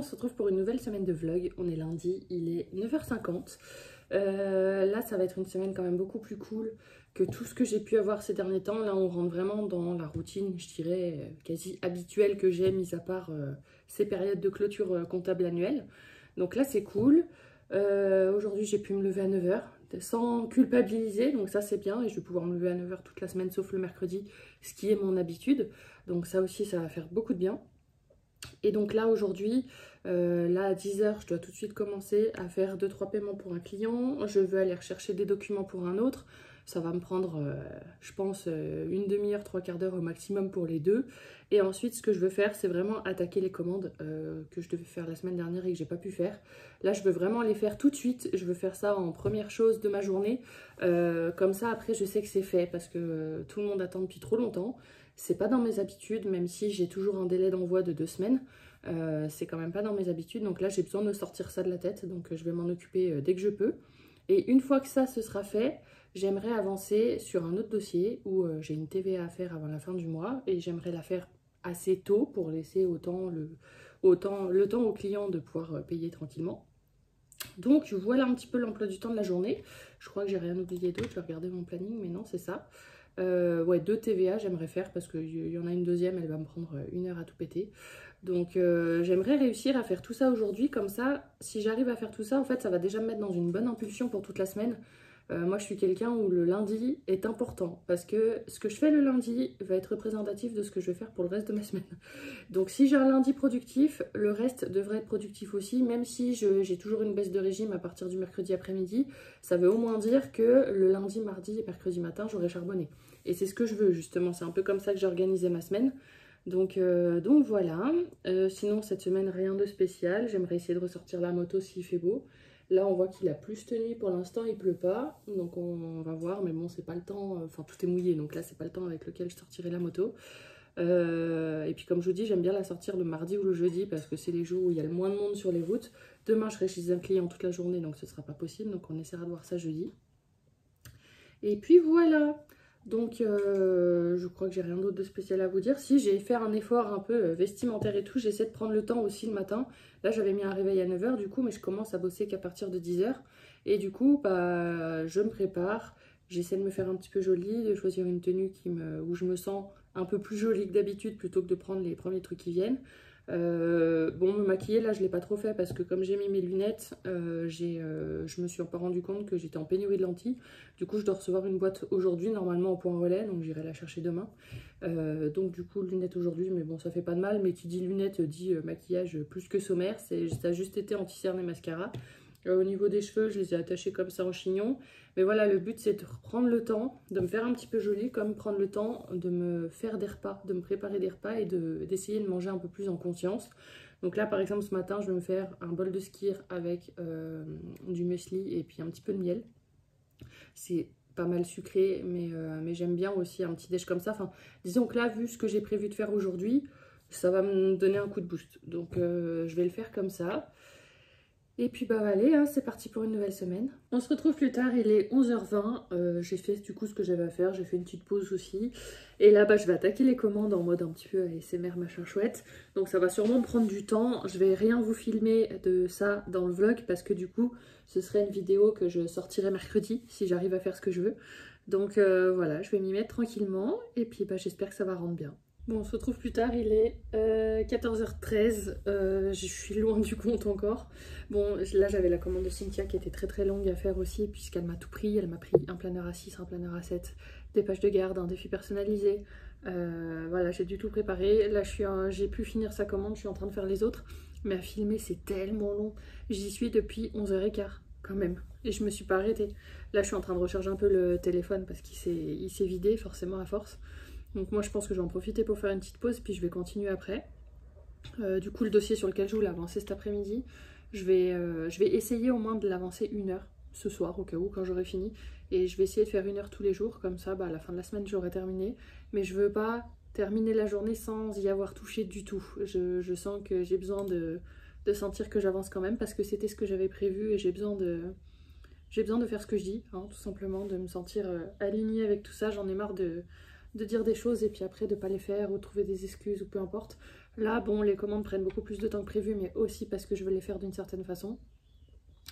on se retrouve pour une nouvelle semaine de vlog. On est lundi, il est 9h50. Là, ça va être une semaine quand même beaucoup plus cool que tout ce que j'ai pu avoir ces derniers temps. Là, on rentre vraiment dans la routine, je dirais, quasi habituelle que j'ai, mis à part ces périodes de clôture comptable annuelle. Donc là, c'est cool. Aujourd'hui, j'ai pu me lever à 9h sans culpabiliser, donc ça c'est bien, et je vais pouvoir me lever à 9h toute la semaine sauf le mercredi, ce qui est mon habitude. Donc ça aussi, ça va faire beaucoup de bien. Et donc là aujourd'hui, là à 10h, je dois tout de suite commencer à faire 2-3 paiements pour un client. Je veux aller rechercher des documents pour un autre. Ça va me prendre, je pense, une demi-heure, 3/4 d'heure au maximum pour les deux. Et ensuite, ce que je veux faire, c'est vraiment attaquer les commandes que je devais faire la semaine dernière et que j'ai pas pu faire. Là, je veux vraiment les faire tout de suite. Je veux faire ça en première chose de ma journée. Comme ça, après, je sais que c'est fait parce que tout le monde attend depuis trop longtemps. C'est pas dans mes habitudes, même si j'ai toujours un délai d'envoi de 2 semaines. C'est quand même pas dans mes habitudes. Donc là, j'ai besoin de sortir ça de la tête. Donc je vais m'en occuper dès que je peux. Et une fois que ça, ce sera fait, j'aimerais avancer sur un autre dossier où j'ai une TVA à faire avant la fin du mois. Et j'aimerais la faire assez tôt pour laisser le temps au client de pouvoir payer tranquillement. Donc voilà un petit peu l'emploi du temps de la journée. Je crois que j'ai rien oublié d'autre. Je vais regarder mon planning, mais non, c'est ça. Ouais, 2 TVA j'aimerais faire parce qu'il y en a une deuxième, elle va me prendre 1 heure à tout péter. Donc j'aimerais réussir à faire tout ça aujourd'hui, comme ça, si j'arrive à faire tout ça, en fait ça va déjà me mettre dans une bonne impulsion pour toute la semaine. Moi je suis quelqu'un où le lundi est important parce que ce que je fais le lundi va être représentatif de ce que je vais faire pour le reste de ma semaine. Donc si j'ai un lundi productif, le reste devrait être productif aussi, même si j'ai toujours une baisse de régime à partir du mercredi après-midi. Ça veut au moins dire que le lundi, mardi et mercredi matin, j'aurai charbonné. Et c'est ce que je veux justement, c'est un peu comme ça que j'ai organisé ma semaine. Donc voilà, sinon cette semaine rien de spécial, j'aimerais essayer de ressortir la moto s'il fait beau. Là on voit qu'il a plus tenu pour l'instant, il pleut pas, donc on va voir, mais bon c'est pas le temps, enfin tout est mouillé, donc là c'est pas le temps avec lequel je sortirai la moto. Et puis comme je vous dis, j'aime bien la sortir le mardi ou le jeudi parce que c'est les jours où il y a le moins de monde sur les routes. Demain je serai chez un client toute la journée, donc ce sera pas possible, donc on essaiera de voir ça jeudi. Et puis voilà. Donc je crois que j'ai rien d'autre de spécial à vous dire. Si, j'ai fait un effort un peu vestimentaire et tout, j'essaie de prendre le temps aussi le matin. Là j'avais mis un réveil à 9h du coup, mais je commence à bosser qu'à partir de 10h. Et du coup, bah, je me prépare, j'essaie de me faire un petit peu jolie, de choisir une tenue où je me sens un peu plus jolie que d'habitude plutôt que de prendre les premiers trucs qui viennent. Bon, me maquiller là je l'ai pas trop fait parce que comme j'ai mis mes lunettes, je me suis pas rendu compte que j'étais en pénurie de lentilles. Du coup je dois recevoir une boîte aujourd'hui normalement au point relais, donc j'irai la chercher demain. Donc du coup lunettes aujourd'hui, mais bon ça fait pas de mal, mais qui dit lunettes dit maquillage plus que sommaire. Ça a juste été anti-cerne et mascara. Au niveau des cheveux, je les ai attachés comme ça en chignon. Mais voilà, le but c'est de prendre le temps, de me faire un petit peu jolie, comme prendre le temps de me faire des repas, de me préparer des repas et d'essayer de manger un peu plus en conscience. Donc là par exemple ce matin, je vais me faire un bol de skyr avec du muesli et puis un petit peu de miel. C'est pas mal sucré, mais j'aime bien aussi un petit déj comme ça. Enfin, disons que là, vu ce que j'ai prévu de faire aujourd'hui, ça va me donner un coup de boost. Donc je vais le faire comme ça. Et puis bah allez, hein, c'est parti pour une nouvelle semaine. On se retrouve plus tard, il est 11h20. J'ai fait du coup ce que j'avais à faire, j'ai fait une petite pause aussi. Et là bah je vais attaquer les commandes en mode un petit peu ASMR machin chouette. Donc ça va sûrement me prendre du temps. Je vais rien vous filmer de ça dans le vlog parce que du coup ce serait une vidéo que je sortirai mercredi si j'arrive à faire ce que je veux. Donc voilà, je vais m'y mettre tranquillement et puis bah j'espère que ça va rendre bien. Bon, on se retrouve plus tard, il est 14h13, je suis loin du compte encore. Bon, là j'avais la commande de Cynthia qui était très très longue à faire aussi puisqu'elle m'a tout pris. Elle m'a pris un planeur à 6, un planeur à 7, des pages de garde, un défi personnalisé. Voilà, j'ai dû tout préparer. Là j'ai pu finir sa commande, je suis en train de faire les autres. Mais à filmer c'est tellement long, j'y suis depuis 11h15 quand même. Et je me suis pas arrêtée. Là je suis en train de recharger un peu le téléphone parce qu'il s'est vidé forcément à force. Donc moi je pense que je vais en profiter pour faire une petite pause puis je vais continuer après. Du coup le dossier sur lequel je voulais avancer cet après-midi, je vais essayer au moins de l'avancer 1 heure ce soir au cas où quand j'aurai fini. Et je vais essayer de faire 1 heure tous les jours, comme ça bah, à la fin de la semaine j'aurai terminé. Mais je veux pas terminer la journée sans y avoir touché du tout. Je sens que j'ai besoin de sentir que j'avance quand même parce que c'était ce que j'avais prévu et j'ai besoin de faire ce que je dis, hein, tout simplement, de me sentir alignée avec tout ça. J'en ai marre de dire des choses et puis après de pas les faire ou trouver des excuses ou peu importe. Là, bon, les commandes prennent beaucoup plus de temps que prévu, mais aussi parce que je veux les faire d'une certaine façon.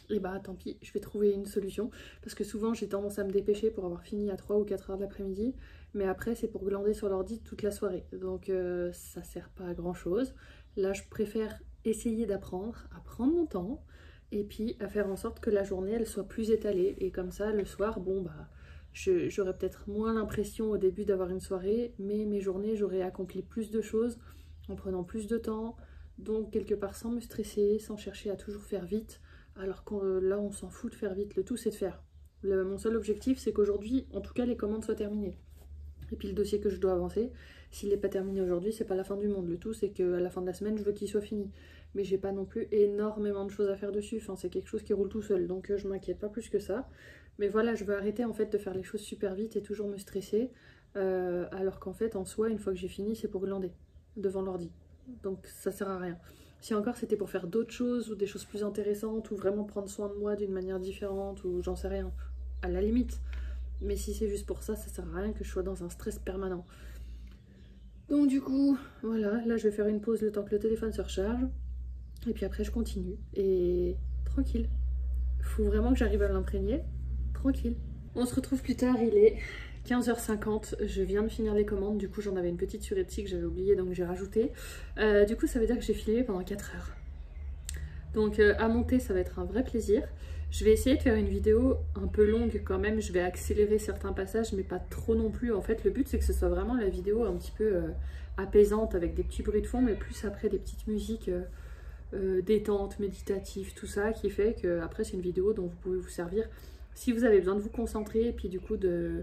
Et bah tant pis, je vais trouver une solution. Parce que souvent, j'ai tendance à me dépêcher pour avoir fini à 3 ou 4 heures de l'après-midi. Mais après, c'est pour glander sur l'ordi toute la soirée. Donc ça sert pas à grand chose. Là, je préfère essayer d'apprendre, à prendre mon temps. Et puis à faire en sorte que la journée, elle soit plus étalée. Et comme ça, le soir, bon bah... J'aurais peut-être moins l'impression au début d'avoir une soirée, mais mes journées, j'aurais accompli plus de choses en prenant plus de temps, donc quelque part sans me stresser, sans chercher à toujours faire vite, alors que là on s'en fout de faire vite, le tout c'est de faire. Mon seul objectif c'est qu'aujourd'hui, en tout cas, les commandes soient terminées. Et puis le dossier que je dois avancer, s'il n'est pas terminé aujourd'hui, c'est pas la fin du monde. Le tout c'est qu'à la fin de la semaine, je veux qu'il soit fini. Mais j'ai pas non plus énormément de choses à faire dessus, enfin, c'est quelque chose qui roule tout seul, donc je m'inquiète pas plus que ça. Mais voilà, je veux arrêter en fait de faire les choses super vite et toujours me stresser, alors qu'en fait en soi, une fois que j'ai fini, c'est pour glander devant l'ordi. Donc ça sert à rien. Si encore c'était pour faire d'autres choses ou des choses plus intéressantes ou vraiment prendre soin de moi d'une manière différente ou j'en sais rien, à la limite. Mais si c'est juste pour ça, ça sert à rien que je sois dans un stress permanent. Donc du coup, voilà, là je vais faire une pause le temps que le téléphone se recharge. Et puis après je continue. Et tranquille. Faut vraiment que j'arrive à l'imprégner. Tranquille. On se retrouve plus tard, il est 15h50. Je viens de finir les commandes. Du coup j'en avais une petite sur Etsy que j'avais oublié, donc j'ai rajouté. Du coup ça veut dire que j'ai filmé pendant 4 heures. Donc à monter ça va être un vrai plaisir. Je vais essayer de faire une vidéo un peu longue quand même, je vais accélérer certains passages mais pas trop non plus. En fait le but c'est que ce soit vraiment la vidéo un petit peu apaisante avec des petits bruits de fond mais plus après des petites musiques détente, méditative, tout ça qui fait que après c'est une vidéo dont vous pouvez vous servir si vous avez besoin de vous concentrer et puis du coup de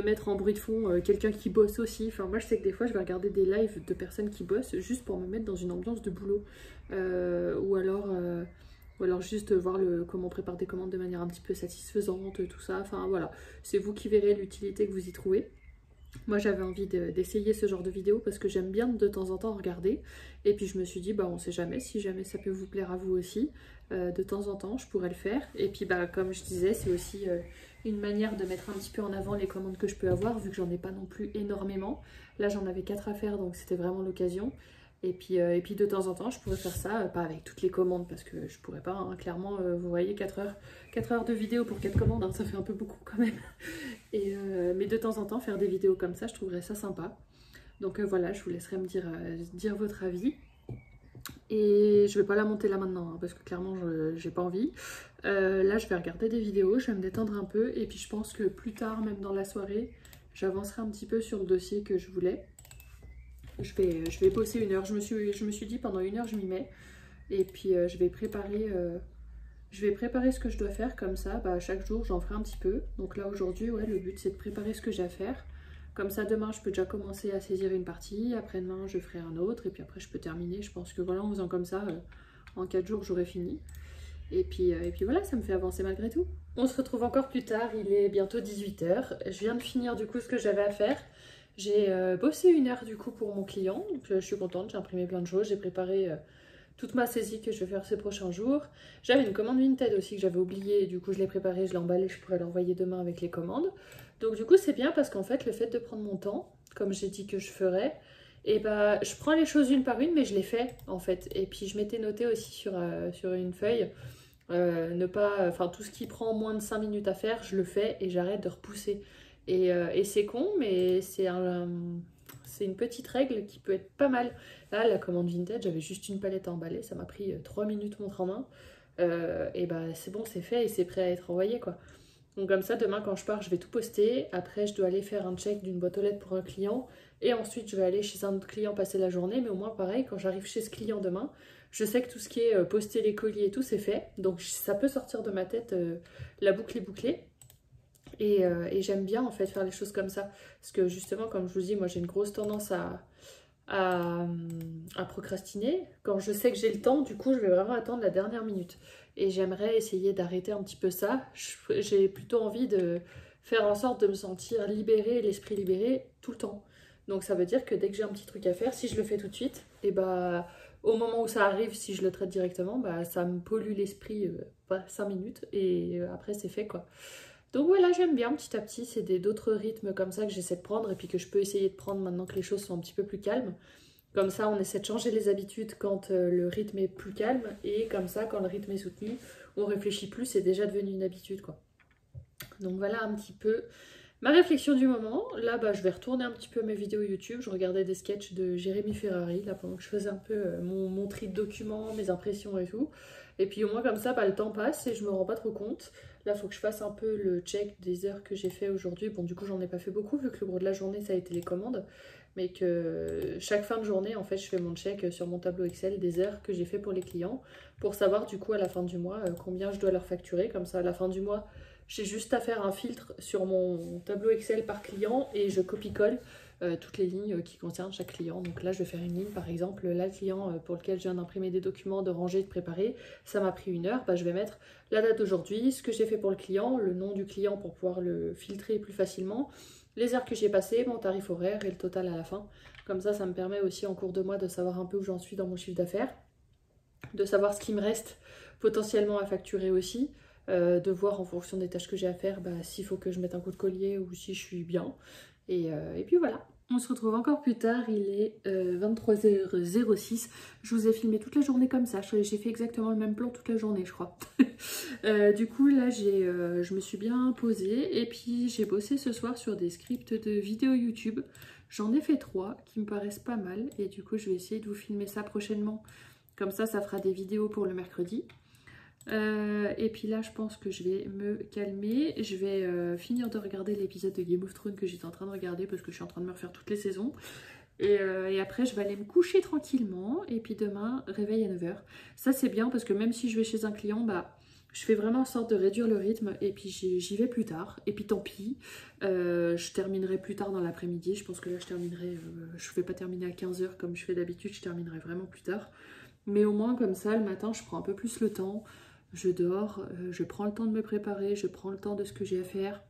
mettre en bruit de fond quelqu'un qui bosse aussi. Enfin moi je sais que des fois je vais regarder des lives de personnes qui bossent juste pour me mettre dans une ambiance de boulot ou alors juste voir comment on prépare des commandes de manière un petit peu satisfaisante, tout ça. Enfin voilà, c'est vous qui verrez l'utilité que vous y trouvez. Moi j'avais envie d'essayer ce genre de vidéo parce que j'aime bien de temps en temps regarder. Et puis je me suis dit, bah on sait jamais, si jamais ça peut vous plaire à vous aussi, de temps en temps je pourrais le faire. Et puis bah comme je disais, c'est aussi une manière de mettre un petit peu en avant les commandes que je peux avoir, vu que j'en ai pas non plus énormément. Là j'en avais 4 à faire, donc c'était vraiment l'occasion. Et puis de temps en temps, je pourrais faire ça, pas avec toutes les commandes, parce que je pourrais pas, hein, clairement, vous voyez, 4 heures de vidéo pour 4 commandes, hein, ça fait un peu beaucoup quand même. Mais de temps en temps, faire des vidéos comme ça, je trouverais ça sympa. Donc voilà, je vous laisserai me dire votre avis. Et je vais pas la monter là maintenant, hein, parce que clairement, j'ai pas envie. Là, je vais regarder des vidéos, je vais me détendre un peu, et puis je pense que plus tard, même dans la soirée, j'avancerai un petit peu sur le dossier que je voulais. Je vais bosser 1 heure. Je me suis dit pendant 1 heure je m'y mets. Et puis je vais préparer ce que je dois faire comme ça. Bah, chaque jour j'en ferai un petit peu. Donc là aujourd'hui, ouais, le but c'est de préparer ce que j'ai à faire. Comme ça demain je peux déjà commencer à saisir une partie. Après-demain je ferai un autre. Et puis après je peux terminer. Je pense que voilà, en faisant comme ça, en 4 jours j'aurai fini. Et puis voilà, ça me fait avancer malgré tout. On se retrouve encore plus tard, il est bientôt 18 h. Je viens de finir du coup ce que j'avais à faire. J'ai bossé 1 heure du coup pour mon client, donc je suis contente, j'ai imprimé plein de choses, j'ai préparé toute ma saisie que je vais faire ces prochains jours. J'avais une commande Vinted aussi que j'avais oubliée, du coup je l'ai préparée, je l'ai emballée, je pourrais l'envoyer demain avec les commandes. Donc du coup c'est bien parce qu'en fait le fait de prendre mon temps, comme j'ai dit que je ferais, et bah je prends les choses une par une mais je les fais en fait. Et puis je m'étais noté aussi sur une feuille, enfin tout ce qui prend moins de 5 minutes à faire, je le fais et j'arrête de repousser. Et c'est con, mais c'est une petite règle qui peut être pas mal. Là, la commande Vinted, j'avais juste une palette à emballer, ça m'a pris 3 minutes montre en main. Et bah c'est bon, c'est fait et c'est prêt à être envoyé quoi. Donc comme ça, demain quand je pars, je vais tout poster. Après, je dois aller faire un check d'une boîte aux lettres pour un client. Et ensuite, je vais aller chez un autre client passer la journée. Mais au moins, pareil, quand j'arrive chez ce client demain, je sais que tout ce qui est poster les colis et tout, c'est fait. Donc ça peut sortir de ma tête, la boucle est bouclée. Et j'aime bien en fait faire les choses comme ça. Parce que justement, comme je vous dis, moi j'ai une grosse tendance à procrastiner. Quand je sais que j'ai le temps, du coup, je vais vraiment attendre la dernière minute. Et j'aimerais essayer d'arrêter un petit peu ça. J'ai plutôt envie de faire en sorte de me sentir libérée, l'esprit libéré tout le temps. Donc ça veut dire que dès que j'ai un petit truc à faire, si je le fais tout de suite, et bah au moment où ça arrive, si je le traite directement, bah ça me pollue l'esprit 5 minutes et après c'est fait quoi. Donc voilà, j'aime bien petit à petit, c'est d'autres rythmes comme ça que j'essaie de prendre et puis que je peux essayer de prendre maintenant que les choses sont un petit peu plus calmes. Comme ça, on essaie de changer les habitudes quand le rythme est plus calme. Et comme ça, quand le rythme est soutenu, on réfléchit plus, c'est déjà devenu une habitude, quoi. Donc voilà un petit peu ma réflexion du moment. Là, je vais retourner un petit peu mes vidéos YouTube. Je regardais des sketchs de Jérémy Ferrari, là, pendant que je faisais un peu mon tri de documents, mes impressions et tout. Et puis au moins comme ça, le temps passe et je me rends pas trop compte. Là, il faut que je fasse un peu le check des heures que j'ai fait aujourd'hui. Bon, du coup, j'en ai pas fait beaucoup, vu que le gros de la journée, ça a été les commandes. Mais que chaque fin de journée, en fait, je fais mon check sur mon tableau Excel des heures que j'ai fait pour les clients. Pour savoir, du coup, à la fin du mois, combien je dois leur facturer. Comme ça, à la fin du mois, j'ai juste à faire un filtre sur mon tableau Excel par client et je copie-colle toutes les lignes qui concernent chaque client. Donc là, je vais faire une ligne, par exemple, là, le client pour lequel je viens d'imprimer des documents, de ranger, de préparer, ça m'a pris 1 heure. Je vais mettre la date d'aujourd'hui, ce que j'ai fait pour le client, le nom du client pour pouvoir le filtrer plus facilement, les heures que j'ai passées, mon tarif horaire et le total à la fin. Comme ça, ça me permet aussi en cours de mois de savoir un peu où j'en suis dans mon chiffre d'affaires, de savoir ce qui me reste potentiellement à facturer aussi. De voir en fonction des tâches que j'ai à faire s'il faut que je mette un coup de collier ou si je suis bien. Et puis voilà. On se retrouve encore plus tard, il est 23h06. Je vous ai filmé toute la journée comme ça. J'ai fait exactement le même plan toute la journée, je crois. Du coup, là, je me suis bien posée. Et puis, j'ai bossé ce soir sur des scripts de vidéos YouTube. J'en ai fait 3 qui me paraissent pas mal. Et du coup, je vais essayer de vous filmer ça prochainement. Comme ça fera des vidéos pour le mercredi. Et puis là je pense que je vais me calmer. Je vais finir de regarder l'épisode de Game of Thrones que j'étais en train de regarder parce que je suis en train de me refaire toutes les saisons. Et après je vais aller me coucher tranquillement. Et puis demain réveil à 9h. Ça c'est bien parce que même si je vais chez un client, je fais vraiment en sorte de réduire le rythme. Et puis j'y vais plus tard. Et puis tant pis, je terminerai plus tard dans l'après-midi. Je pense que là je terminerai, je ne vais pas terminer à 15h comme je fais d'habitude. Je terminerai vraiment plus tard. Mais au moins comme ça le matin je prends un peu plus le temps. Je dors, je prends le temps de me préparer, je prends le temps de ce que j'ai à faire.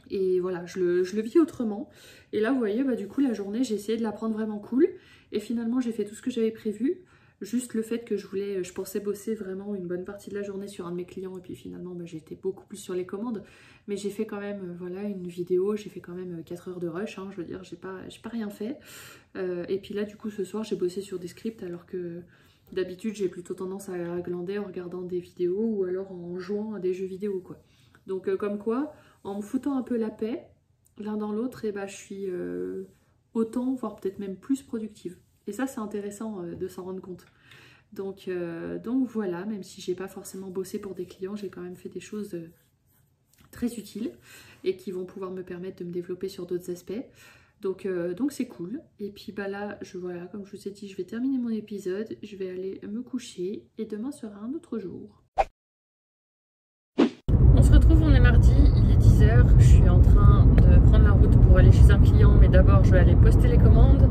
Et voilà, je le vis autrement. Et là, vous voyez, du coup, la journée, j'ai essayé de la prendre vraiment cool. Et finalement, j'ai fait tout ce que j'avais prévu. Juste le fait que je pensais bosser vraiment une bonne partie de la journée sur un de mes clients. Et puis finalement, j'étais beaucoup plus sur les commandes. Mais j'ai fait quand même, une vidéo. J'ai fait quand même 4 heures de rush. Je veux dire, j'ai pas rien fait. Et puis là, du coup, ce soir, j'ai bossé sur des scripts alors que... D'habitude, j'ai plutôt tendance à glander en regardant des vidéos ou alors en jouant à des jeux vidéo, quoi. Donc, comme quoi, en me foutant un peu la paix, l'un dans l'autre, je suis autant, voire peut-être même plus productive. Et ça, c'est intéressant de s'en rendre compte. Donc voilà, même si j'ai pas forcément bossé pour des clients, j'ai quand même fait des choses très utiles et qui vont pouvoir me permettre de me développer sur d'autres aspects. Donc c'est cool. Et puis là, voilà, comme je vous ai dit, je vais terminer mon épisode, je vais aller me coucher et demain sera un autre jour. On se retrouve, on est mardi, il est 10h, je suis en train de prendre la route pour aller chez un client, mais d'abord je vais aller poster les commandes.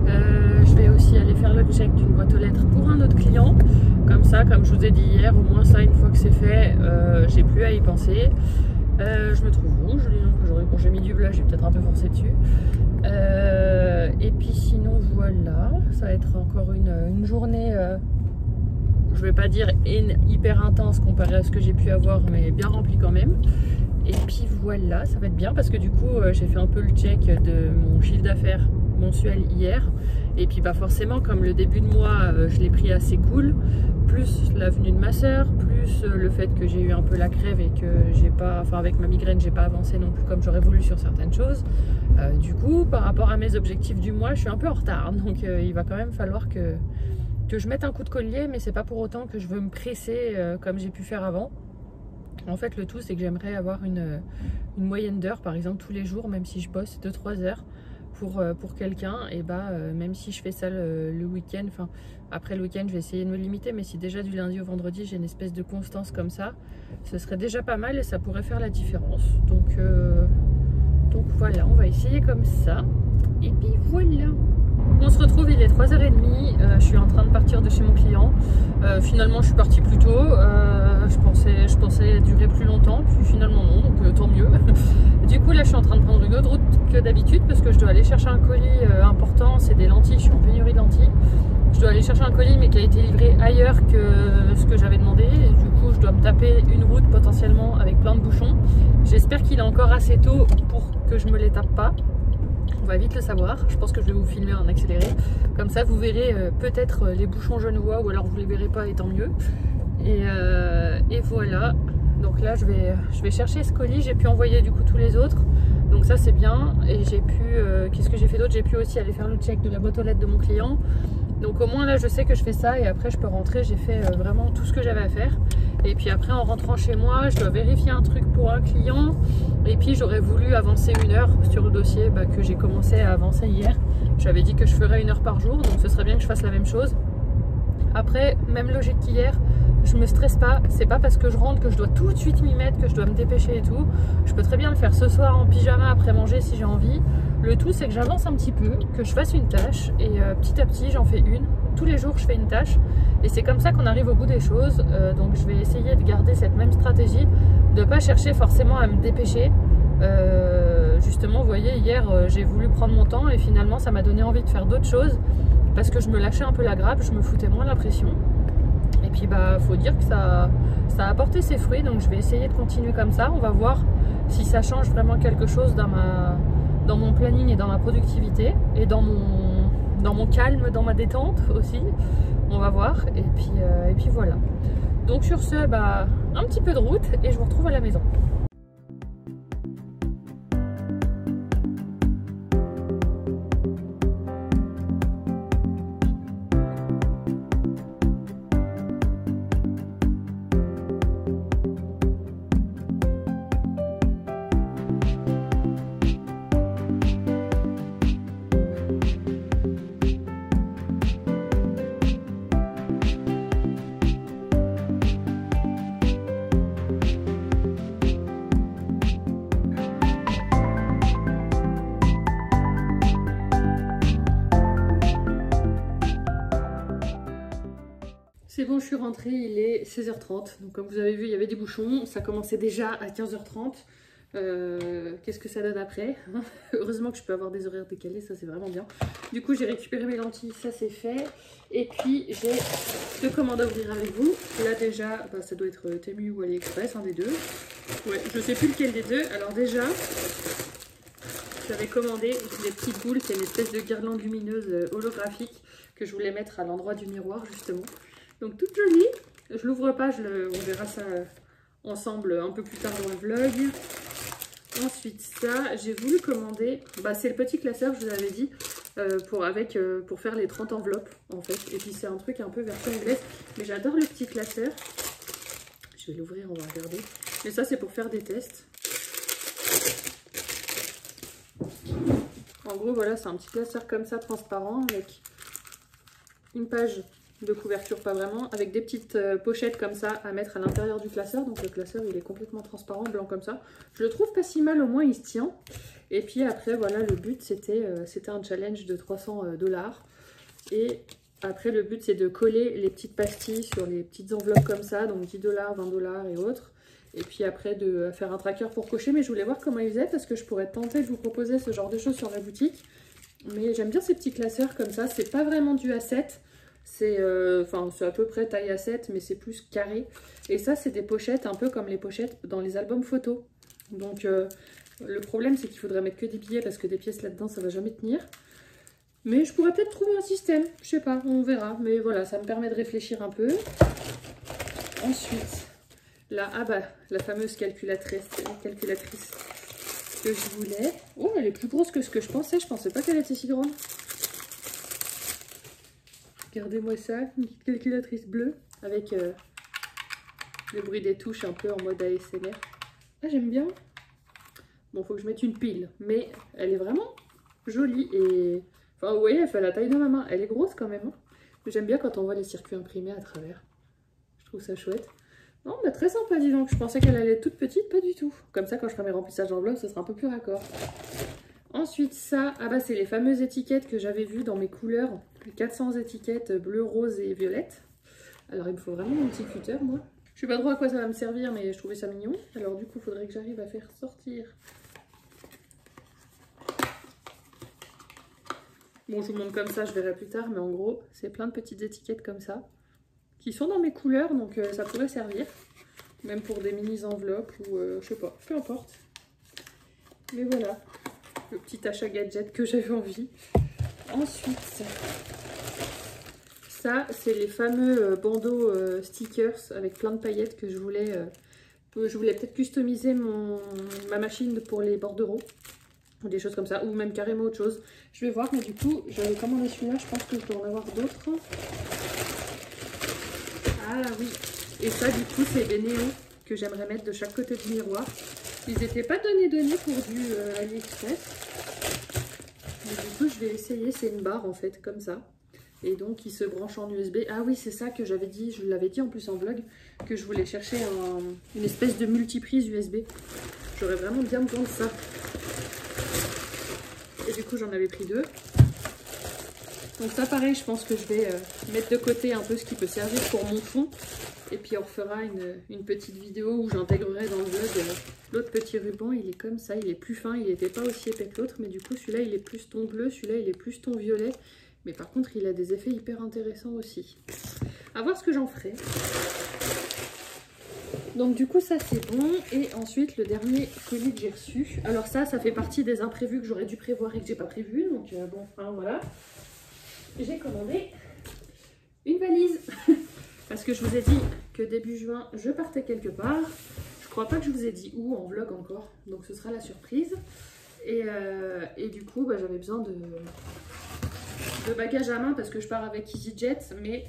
Je vais aussi aller faire le check d'une boîte aux lettres pour un autre client. Comme ça, comme je vous ai dit hier, au moins ça, une fois que c'est fait, j'ai plus à y penser. Je me trouve rouge, donc j'ai mis du bleu, j'ai peut-être un peu forcé dessus. Et puis sinon voilà, ça va être encore une journée, je vais pas dire hyper intense comparé à ce que j'ai pu avoir, mais bien remplie quand même. Et puis voilà, ça va être bien parce que du coup j'ai fait un peu le check de mon chiffre d'affaires mensuel hier. Et puis forcément, comme le début de mois je l'ai pris assez cool, plus la venue de ma soeur, plus le fait que j'ai eu un peu la crève et que j'ai pas, avec ma migraine, j'ai pas avancé non plus comme j'aurais voulu sur certaines choses. Du coup, par rapport à mes objectifs du mois, je suis un peu en retard. Donc il va quand même falloir que je mette un coup de collier, mais c'est pas pour autant que je veux me presser comme j'ai pu faire avant. En fait, le tout, c'est que j'aimerais avoir une moyenne d'heures, par exemple, tous les jours, même si je bosse 2-3 heures pour quelqu'un, et même si je fais ça le week-end, après le week-end, je vais essayer de me limiter, mais si déjà du lundi au vendredi, j'ai une espèce de constance comme ça, ce serait déjà pas mal et ça pourrait faire la différence. Donc voilà, on va essayer comme ça. Et puis voilà. On se retrouve, il est 3h30, je suis en train de partir de chez mon client. Finalement je suis partie plus tôt, je pensais durer plus longtemps, puis finalement non, donc tant mieux. Du coup là je suis en train de prendre une autre route que d'habitude parce que je dois aller chercher un colis important, c'est des lentilles, je suis en pénurie de lentilles. Je dois aller chercher un colis mais qui a été livré ailleurs que ce que j'avais demandé. Et du coup je dois me taper une route potentiellement avec plein de bouchons. J'espère qu'il est encore assez tôt pour que je me les tape pas. On va vite le savoir. Je pense que je vais vous filmer en accéléré. Comme ça, vous verrez peut-être les bouchons genevois ou alors vous les verrez pas et tant mieux. Et voilà. Donc là, je vais chercher ce colis. J'ai pu envoyer du coup tous les autres. Donc ça, c'est bien. Et j'ai pu... qu'est-ce que j'ai fait d'autre? J'ai pu aussi aller faire le check de la boîte aux lettres de mon client. Donc au moins là, je sais que je fais ça et après, je peux rentrer. J'ai fait vraiment tout ce que j'avais à faire. Et puis après, en rentrant chez moi, je dois vérifier un truc pour un client. Et puis j'aurais voulu avancer 1 heure sur le dossier que j'ai commencé à avancer hier. J'avais dit que je ferais 1 heure par jour, donc ce serait bien que je fasse la même chose. Après, même logique qu'hier, je me stresse pas. C'est pas parce que je rentre que je dois tout de suite m'y mettre, que je dois me dépêcher et tout. Je peux très bien le faire ce soir en pyjama après manger si j'ai envie. Le tout, c'est que j'avance un petit peu, que je fasse une tâche et petit à petit, j'en fais une. Tous les jours, je fais une tâche et c'est comme ça qu'on arrive au bout des choses. Donc, je vais essayer de garder cette même stratégie, de ne pas chercher forcément à me dépêcher. Justement, vous voyez, hier, j'ai voulu prendre mon temps et finalement, ça m'a donné envie de faire d'autres choses parce que je me lâchais un peu la grappe, je me foutais moins la pression. Et puis, faut dire que ça a apporté ses fruits, donc je vais essayer de continuer comme ça. On va voir si ça change vraiment quelque chose dans mon planning et dans ma productivité et dans mon calme, dans ma détente aussi. On va voir et puis voilà. Donc sur ce, un petit peu de route et je vous retrouve à la maison. C'est bon, je suis rentrée, il est 16h30. Donc comme vous avez vu, il y avait des bouchons. Ça commençait déjà à 15h30. Qu'est-ce que ça donne après? Heureusement que je peux avoir des horaires décalés, ça c'est vraiment bien. Du coup, j'ai récupéré mes lentilles, ça c'est fait. Et puis, j'ai 2 commandes à ouvrir avec vous. Là déjà, ça doit être Temu ou AliExpress, un des deux. Ouais, je sais plus lequel des deux. Alors déjà, j'avais commandé des petites boules. C'est une espèce de guirlande lumineuse holographique que je voulais mettre à l'endroit du miroir justement. Donc toute jolie, je l'ouvre pas, on verra ça ensemble un peu plus tard dans le vlog. Ensuite ça, j'ai voulu commander, c'est le petit classeur, je vous avais dit, pour faire les 30 enveloppes en fait. Et puis c'est un truc un peu version anglaise, mais j'adore le petit classeur. Je vais l'ouvrir, on va regarder. Mais ça c'est pour faire des tests. En gros voilà, c'est un petit classeur comme ça, transparent, avec une page de couverture, pas vraiment, avec des petites pochettes comme ça à mettre à l'intérieur du classeur. Donc le classeur il est complètement transparent, blanc comme ça. Je le trouve pas si mal, au moins il se tient. Et puis après voilà, le but c'était un challenge de 300 $. Et après le but c'est de coller les petites pastilles sur les petites enveloppes comme ça, donc 10 $, 20 $ et autres. Et puis après de faire un tracker pour cocher, mais je voulais voir comment ils faisaient parce que je pourrais tenter de vous proposer ce genre de choses sur la boutique. Mais j'aime bien ces petits classeurs comme ça, c'est pas vraiment du A7. C'est à peu près taille A7, mais c'est plus carré. Et ça, c'est des pochettes un peu comme les pochettes dans les albums photos. Donc, le problème, c'est qu'il faudrait mettre que des billets parce que des pièces là-dedans, ça va jamais tenir. Mais je pourrais peut-être trouver un système. Je sais pas, on verra. Mais voilà, ça me permet de réfléchir un peu. Ensuite, là, la fameuse calculatrice que je voulais. Oh, elle est plus grosse que ce que je pensais. Je pensais pas qu'elle était si grande. Regardez-moi ça, une petite calculatrice bleue avec le bruit des touches un peu en mode ASMR. Ah, j'aime bien. Bon, faut que je mette une pile, mais elle est vraiment jolie et... Enfin, vous voyez, elle fait la taille de ma main. Elle est grosse quand même. Hein. J'aime bien quand on voit les circuits imprimés à travers. Je trouve ça chouette. Non, mais très sympa, dis donc. Je pensais qu'elle allait être toute petite, pas du tout. Comme ça, quand je ferai mes remplissages d'enveloppe, ça sera un peu plus raccord. Ensuite, ça, c'est les fameuses étiquettes que j'avais vues dans mes couleurs. 400 étiquettes bleu, rose et violette. Alors, il me faut vraiment mon petit cutter, moi. Je sais pas trop à quoi ça va me servir, mais je trouvais ça mignon. Alors, du coup, il faudrait que j'arrive à faire sortir. Bon, je vous montre comme ça, je verrai plus tard. Mais en gros, c'est plein de petites étiquettes comme ça. Qui sont dans mes couleurs, donc ça pourrait servir. Même pour des mini enveloppes ou je sais pas, peu importe. Mais voilà. le petit achat gadget que j'avais envie. Ensuite, ça c'est les fameux bandeaux stickers avec plein de paillettes que je voulais peut-être customiser ma machine pour les bordereaux. Ou des choses comme ça, ou même carrément autre chose. Je vais voir, mais du coup, j'avais commandé celui-là, je pense que je dois en avoir d'autres. Ah oui, et ça du coup c'est des néons que j'aimerais mettre de chaque côté du miroir. Ils n'étaient pas donnés pour du AliExpress. Mais du coup je vais essayer, c'est une barre en fait, comme ça. Et donc il se branche en USB. Ah oui, c'est ça que j'avais dit, je l'avais dit en plus en vlog, que je voulais chercher une espèce de multiprise USB. J'aurais vraiment bien besoin de ça. Et du coup j'en avais pris 2. Donc ça pareil, je pense que je vais mettre de côté un peu ce qui peut servir pour mon fond. Et puis on refera une petite vidéo où j'intégrerai dans le vlog l'autre petit ruban. Il est comme ça, il est plus fin, il n'était pas aussi épais que l'autre. Mais du coup celui-là il est plus ton bleu, celui-là il est plus ton violet. Mais par contre il a des effets hyper intéressants aussi. À voir ce que j'en ferai. Donc du coup ça c'est bon. Et ensuite le dernier colis que j'ai reçu. Alors ça fait partie des imprévus que j'aurais dû prévoir et que j'ai pas prévu. Donc bon, enfin voilà. J'ai commandé une valise. Parce que je vous ai dit que début juin je partais quelque part. Je crois pas que je vous ai dit où en vlog encore. Donc ce sera la surprise. Et du coup bah, j'avais besoin de bagages à main parce que je pars avec EasyJet. Mais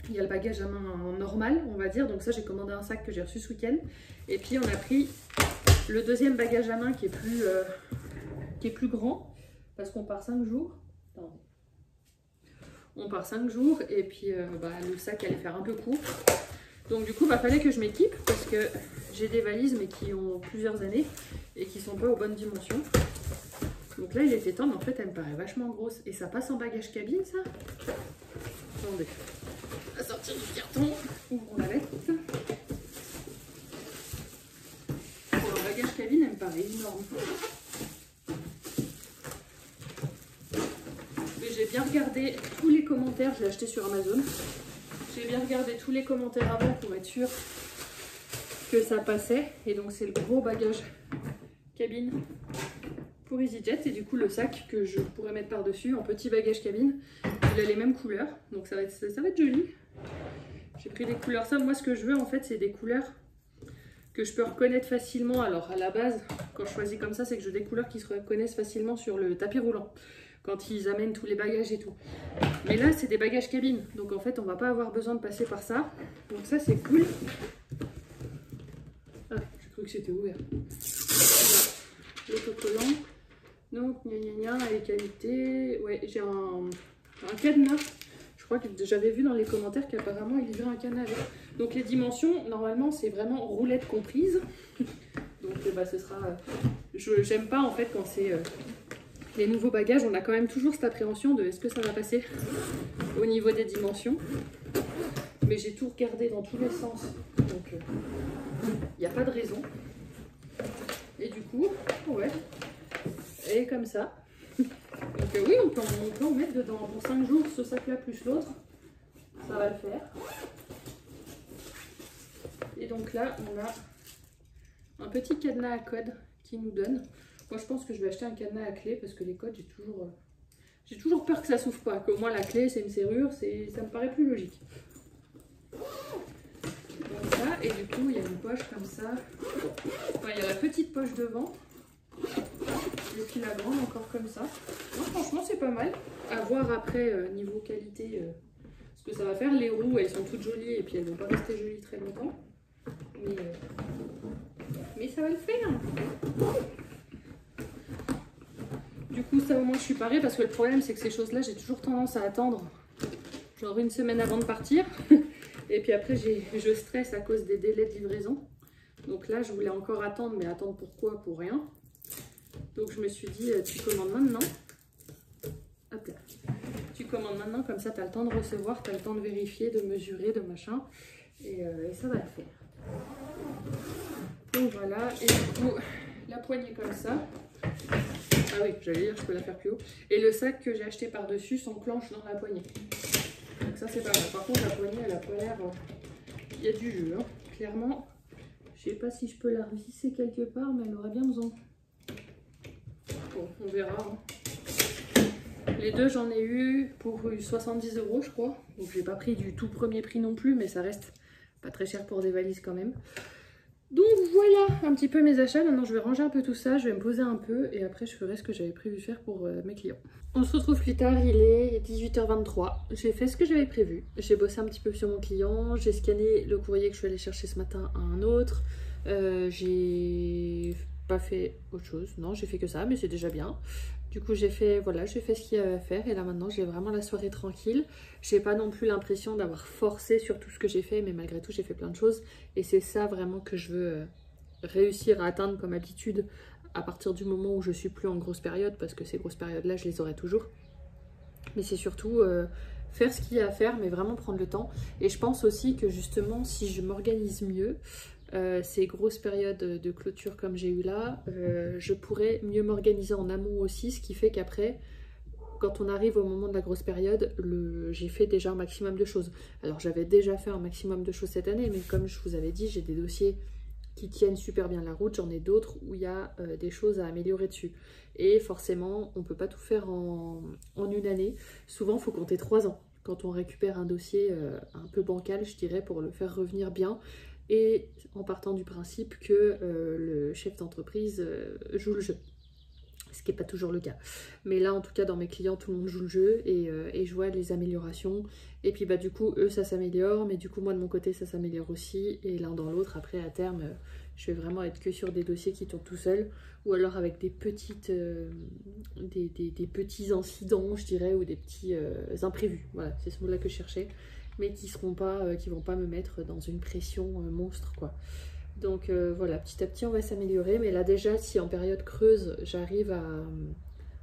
il y a le bagage à main normal, on va dire. Donc ça, j'ai commandé un sac que j'ai reçu ce week-end. Et puis on a pris le deuxième bagage à main qui est plus grand. Parce qu'on part 5 jours. Attendez. On part 5 jours et puis le sac allait faire un peu court. Donc du coup, fallait que je m'équipe parce que j'ai des valises mais qui ont plusieurs années et qui sont pas aux bonnes dimensions. Donc là, il était temps, mais en fait, elle me paraît vachement grosse. Et ça passe en bagage cabine, ça? Attendez. On va sortir du carton. Ouvrons la lettre. Pour un bagage cabine, elle me paraît énorme. J'ai bien regardé tous les commentaires, je l'ai acheté sur Amazon. J'ai bien regardé tous les commentaires avant pour être sûr que ça passait. Et donc c'est le gros bagage cabine pour EasyJet. Et du coup le sac que je pourrais mettre par-dessus en petit bagage cabine, il a les mêmes couleurs. Donc ça va être joli. J'ai pris des couleurs ça. Moi ce que je veux en fait c'est des couleurs que je peux reconnaître facilement. Alors à la base, quand je choisis comme ça, c'est que je veux des couleurs qui se reconnaissent facilement sur le tapis roulant. Quand ils amènent tous les bagages et tout. Mais là, c'est des bagages cabine. Donc en fait, on va pas avoir besoin de passer par ça. Donc ça, c'est cool. Ah, j'ai cru que c'était ouvert. L'autocollant. Donc, gna gna gna, les qualités. Ouais, j'ai un cadenas. Je crois que j'avais vu dans les commentaires qu'apparemment, il livrait un cadenas avec. Donc les dimensions, normalement, c'est vraiment roulette comprise. Donc ce sera... J'aime pas en fait quand c'est... Les nouveaux bagages, on a quand même toujours cette appréhension de est-ce que ça va passer au niveau des dimensions. Mais j'ai tout regardé dans tous les sens, donc il n'y a pas de raison. Et du coup, ouais, et comme ça. Donc oui, on peut en mettre dedans pour 5 jours, ce sac-là plus l'autre. Ça va le faire. Et donc là, on a un petit cadenas à code qui nous donne. Moi je pense que je vais acheter un cadenas à clé parce que les codes j'ai toujours peur que ça s'ouvre pas, qu'au moins la clé c'est une serrure, ça me paraît plus logique. Donc ça, et du coup il y a une poche comme ça. Enfin, il y a la petite poche devant. Et puis la grande encore comme ça. Non, franchement c'est pas mal. À voir après niveau qualité ce que ça va faire. Les roues elles sont toutes jolies et puis elles vont pas rester jolies très longtemps. Mais ça va le faire. Du coup ça au moins je suis parée parce que le problème c'est que ces choses là j'ai toujours tendance à attendre genre une semaine avant de partir et puis après je stresse à cause des délais de livraison. Donc là je voulais encore attendre, mais attendre pourquoi? Pour rien. Donc je me suis dit tu commandes maintenant. Hop là. Tu commandes maintenant, comme ça tu as le temps de recevoir, tu as le temps de vérifier, de mesurer, de machin et ça va le faire. Donc voilà, et du coup la poignée comme ça. Ah oui, j'allais dire, je peux la faire plus haut. Et le sac que j'ai acheté par-dessus s'enclenche dans la poignée. Donc ça, c'est pas mal. Par contre, la poignée, elle a pas l'air... Il y a du jeu, hein. Clairement. Je sais pas si je peux la revisser quelque part, mais elle aurait bien besoin. Bon, on verra. Les deux, j'en ai eu pour 70 € je crois. Donc j'ai pas pris du tout premier prix non plus, mais ça reste pas très cher pour des valises quand même. Donc voilà un petit peu mes achats. Maintenant je vais ranger un peu tout ça, je vais me poser un peu et après je ferai ce que j'avais prévu faire pour mes clients. On se retrouve plus tard, il est 18h23. J'ai fait ce que j'avais prévu. J'ai bossé un petit peu sur mon client, j'ai scanné le courrier que je suis allée chercher ce matin à un autre. J'ai pas fait autre chose, non j'ai fait que ça mais c'est déjà bien. Du coup j'ai fait ce qu'il y avait à faire et là maintenant j'ai vraiment la soirée tranquille. J'ai pas non plus l'impression d'avoir forcé sur tout ce que j'ai fait, mais malgré tout j'ai fait plein de choses et c'est ça vraiment que je veux réussir à atteindre comme habitude à partir du moment où je suis plus en grosse période, parce que ces grosses périodes là je les aurai toujours. Mais c'est surtout faire ce qu'il y a à faire, mais vraiment prendre le temps. Et je pense aussi que justement si je m'organise mieux, ces grosses périodes de clôture comme j'ai eu là, je pourrais mieux m'organiser en amont aussi, ce qui fait qu'après, quand on arrive au moment de la grosse période, j'ai fait déjà un maximum de choses. Alors j'avais déjà fait un maximum de choses cette année, mais comme je vous avais dit, j'ai des dossiers qui tiennent super bien la route, j'en ai d'autres où il y a des choses à améliorer dessus. Et forcément, on ne peut pas tout faire en une année. Souvent, il faut compter 3 ans quand on récupère un dossier un peu bancal, je dirais, pour le faire revenir bien. Et en partant du principe que le chef d'entreprise joue le jeu. Ce qui n'est pas toujours le cas. Mais là, en tout cas, dans mes clients, tout le monde joue le jeu et je vois les améliorations. Et puis, bah, du coup, eux, ça s'améliore. Mais du coup, moi, de mon côté, ça s'améliore aussi. Et l'un dans l'autre, après, à terme, je vais vraiment être que sur des dossiers qui tournent tout seuls. Ou alors avec des petits incidents, je dirais, ou des petits imprévus. Voilà, c'est ce mot-là que je cherchais. Mais qui vont pas me mettre dans une pression monstre, quoi. Donc voilà, petit à petit on va s'améliorer, mais là déjà si en période creuse j'arrive à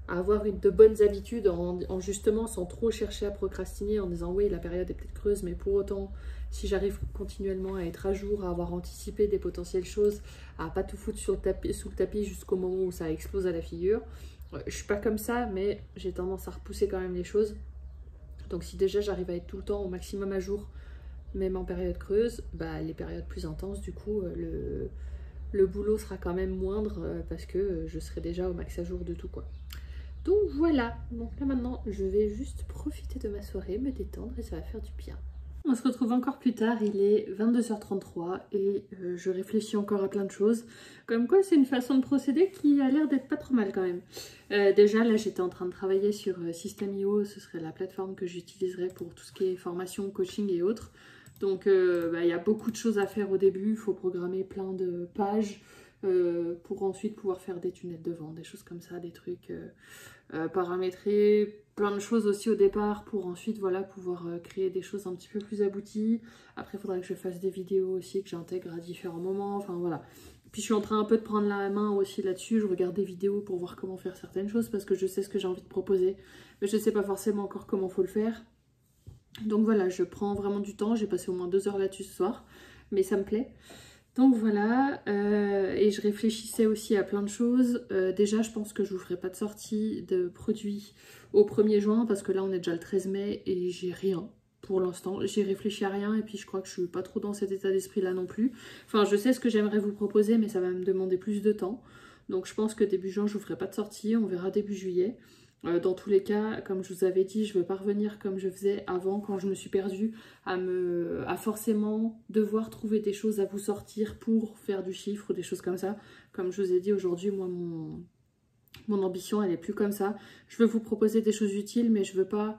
avoir de bonnes habitudes en justement sans trop chercher à procrastiner, en disant oui la période est peut-être creuse, mais pour autant si j'arrive continuellement à être à jour, à avoir anticipé des potentielles choses, à pas tout foutre sous le tapis jusqu'au moment où ça explose à la figure. Je suis pas comme ça, mais j'ai tendance à repousser quand même les choses. Donc si déjà j'arrive à être tout le temps au maximum à jour, même en période creuse, bah, les périodes plus intenses, du coup, le boulot sera quand même moindre parce que je serai déjà au max à jour de tout, quoi. Donc voilà, donc là maintenant, je vais juste profiter de ma soirée, me détendre et ça va faire du bien. On se retrouve encore plus tard, il est 22h33 et je réfléchis encore à plein de choses. Comme quoi, c'est une façon de procéder qui a l'air d'être pas trop mal quand même. Déjà, là, j'étais en train de travailler sur System.io, ce serait la plateforme que j'utiliserai pour tout ce qui est formation, coaching et autres. Donc il y a beaucoup de choses à faire au début, il faut programmer plein de pages pour ensuite pouvoir faire des tunnels de vente, des choses comme ça, des trucs paramétrer, plein de choses aussi au départ pour ensuite voilà, pouvoir créer des choses un petit peu plus abouties. Après il faudra que je fasse des vidéos aussi, que j'intègre à différents moments, enfin voilà. Puis je suis en train un peu de prendre la main aussi là-dessus, je regarde des vidéos pour voir comment faire certaines choses parce que je sais ce que j'ai envie de proposer, mais je ne sais pas forcément encore comment il faut le faire. Donc voilà, je prends vraiment du temps, j'ai passé au moins 2 heures là-dessus ce soir, mais ça me plaît. Donc voilà, et je réfléchissais aussi à plein de choses. Déjà, je pense que je vous ferai pas de sortie de produits au 1er juin, parce que là, on est déjà le 13 mai et j'ai rien pour l'instant. J'ai réfléchi à rien et puis je crois que je suis pas trop dans cet état d'esprit-là non plus. Enfin, je sais ce que j'aimerais vous proposer, mais ça va me demander plus de temps. Donc je pense que début juin, je vous ferai pas de sortie, on verra début juillet. Dans tous les cas, comme je vous avais dit, je ne veux pas revenir comme je faisais avant quand je me suis perdue, à forcément devoir trouver des choses à vous sortir pour faire du chiffre ou des choses comme ça. Comme je vous ai dit aujourd'hui, moi mon ambition elle est plus comme ça. Je veux vous proposer des choses utiles, mais je veux pas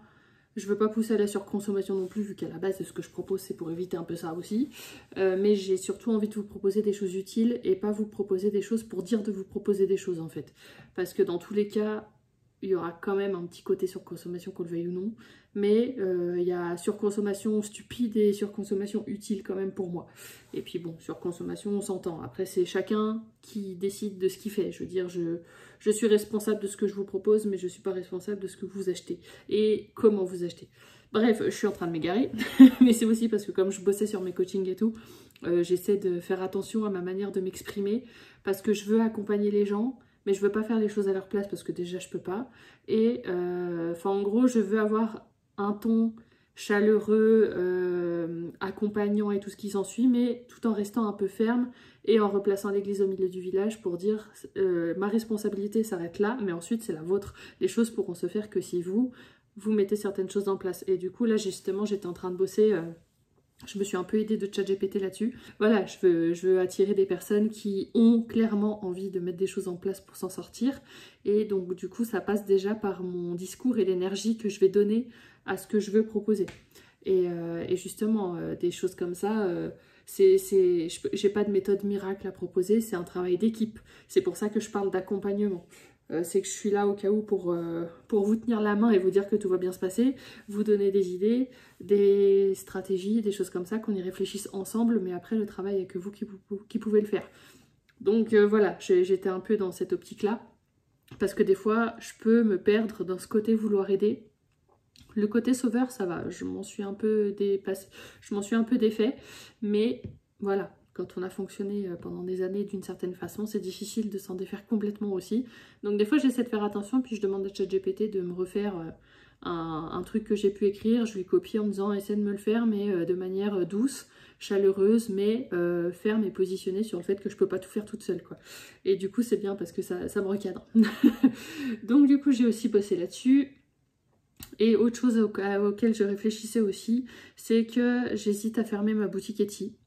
pousser à la surconsommation non plus, vu qu'à la base de ce que je propose c'est pour éviter un peu ça aussi. Mais j'ai surtout envie de vous proposer des choses utiles et pas vous proposer des choses pour dire de vous proposer des choses en fait. Parce que dans tous les cas, il y aura quand même un petit côté surconsommation, qu'on le veuille ou non. Mais il y a surconsommation stupide et surconsommation utile quand même pour moi. Et puis bon, surconsommation, on s'entend. Après, c'est chacun qui décide de ce qu'il fait. Je veux dire, je suis responsable de ce que je vous propose, mais je ne suis pas responsable de ce que vous achetez. Et comment vous achetez. Bref, je suis en train de m'égarer. Mais c'est aussi parce que comme je bossais sur mes coachings et tout, j'essaie de faire attention à ma manière de m'exprimer. Parce que je veux accompagner les gens, mais je veux pas faire les choses à leur place parce que déjà je peux pas. Et en gros, je veux avoir un ton chaleureux, accompagnant et tout ce qui s'ensuit, mais tout en restant un peu ferme et en replaçant l'église au milieu du village pour dire ma responsabilité s'arrête là, mais ensuite c'est la vôtre. Les choses pourront se faire que si vous mettez certaines choses en place. Et du coup là justement j'étais en train de bosser, je me suis un peu aidée de ChatGPT là-dessus. Voilà, je veux attirer des personnes qui ont clairement envie de mettre des choses en place pour s'en sortir. Et donc du coup ça passe déjà par mon discours et l'énergie que je vais donner à ce que je veux proposer. Et justement, des choses comme ça, j'ai pas de méthode miracle à proposer, c'est un travail d'équipe. C'est pour ça que je parle d'accompagnement. C'est que je suis là au cas où pour vous tenir la main et vous dire que tout va bien se passer, vous donner des idées, des stratégies, des choses comme ça, qu'on y réfléchisse ensemble, mais après le travail est que vous qui pouvez le faire. Donc voilà, j'étais un peu dans cette optique-là, parce que des fois, je peux me perdre dans ce côté vouloir aider. Le côté sauveur, ça va, je m'en suis un peu défait, mais voilà, quand on a fonctionné pendant des années d'une certaine façon, c'est difficile de s'en défaire complètement aussi. Donc des fois, j'essaie de faire attention, puis je demande à ChatGPT de me refaire un truc que j'ai pu écrire, je lui copie en me disant essaie de me le faire, mais de manière douce, chaleureuse, mais ferme et positionnée sur le fait que je peux pas tout faire toute seule, quoi. Et du coup, c'est bien parce que ça me recadre. Donc du coup, j'ai aussi bossé là-dessus. Et autre chose auquel je réfléchissais aussi, c'est que j'hésite à fermer ma boutique Etsy.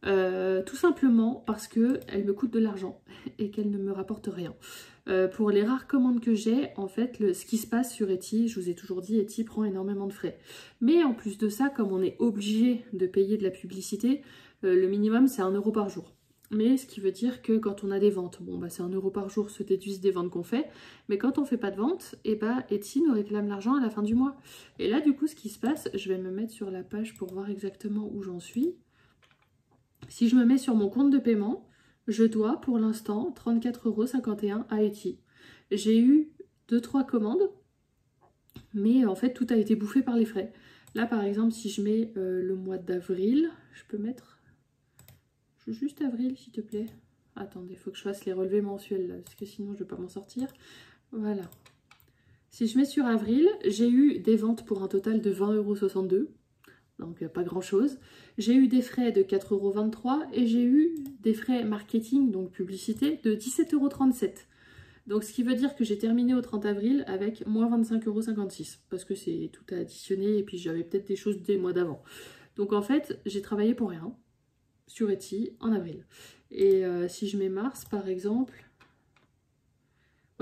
Tout simplement parce qu'elle me coûte de l'argent et qu'elle ne me rapporte rien. Pour les rares commandes que j'ai, en fait, ce qui se passe sur Etsy, je vous ai toujours dit, Etsy prend énormément de frais. Mais en plus de ça, comme on est obligé de payer de la publicité, le minimum c'est 1 € par jour. Mais ce qui veut dire que quand on a des ventes, bon bah c'est 1 € par jour se déduisent des ventes qu'on fait, mais quand on fait pas de vente, et bah Etsy nous réclame l'argent à la fin du mois. Et là du coup ce qui se passe, je vais me mettre sur la page pour voir exactement où j'en suis. Si je me mets sur mon compte de paiement, je dois pour l'instant 34,51 € à Etsy. J'ai eu 2-3 commandes, mais en fait tout a été bouffé par les frais. Là par exemple si je mets le mois d'avril, je peux mettre... Juste avril, s'il te plaît. Attendez, il faut que je fasse les relevés mensuels, là, parce que sinon je ne vais pas m'en sortir. Voilà. Si je mets sur avril, j'ai eu des ventes pour un total de 20,62 €. Donc pas grand chose. J'ai eu des frais de 4,23 € et j'ai eu des frais marketing, donc publicité, de 17,37 €. Donc ce qui veut dire que j'ai terminé au 30 avril avec moins 25,56 €. Parce que c'est tout à additionner et puis j'avais peut-être des choses des mois d'avant. Donc en fait, j'ai travaillé pour rien sur Etsy en avril. Et si je mets mars par exemple,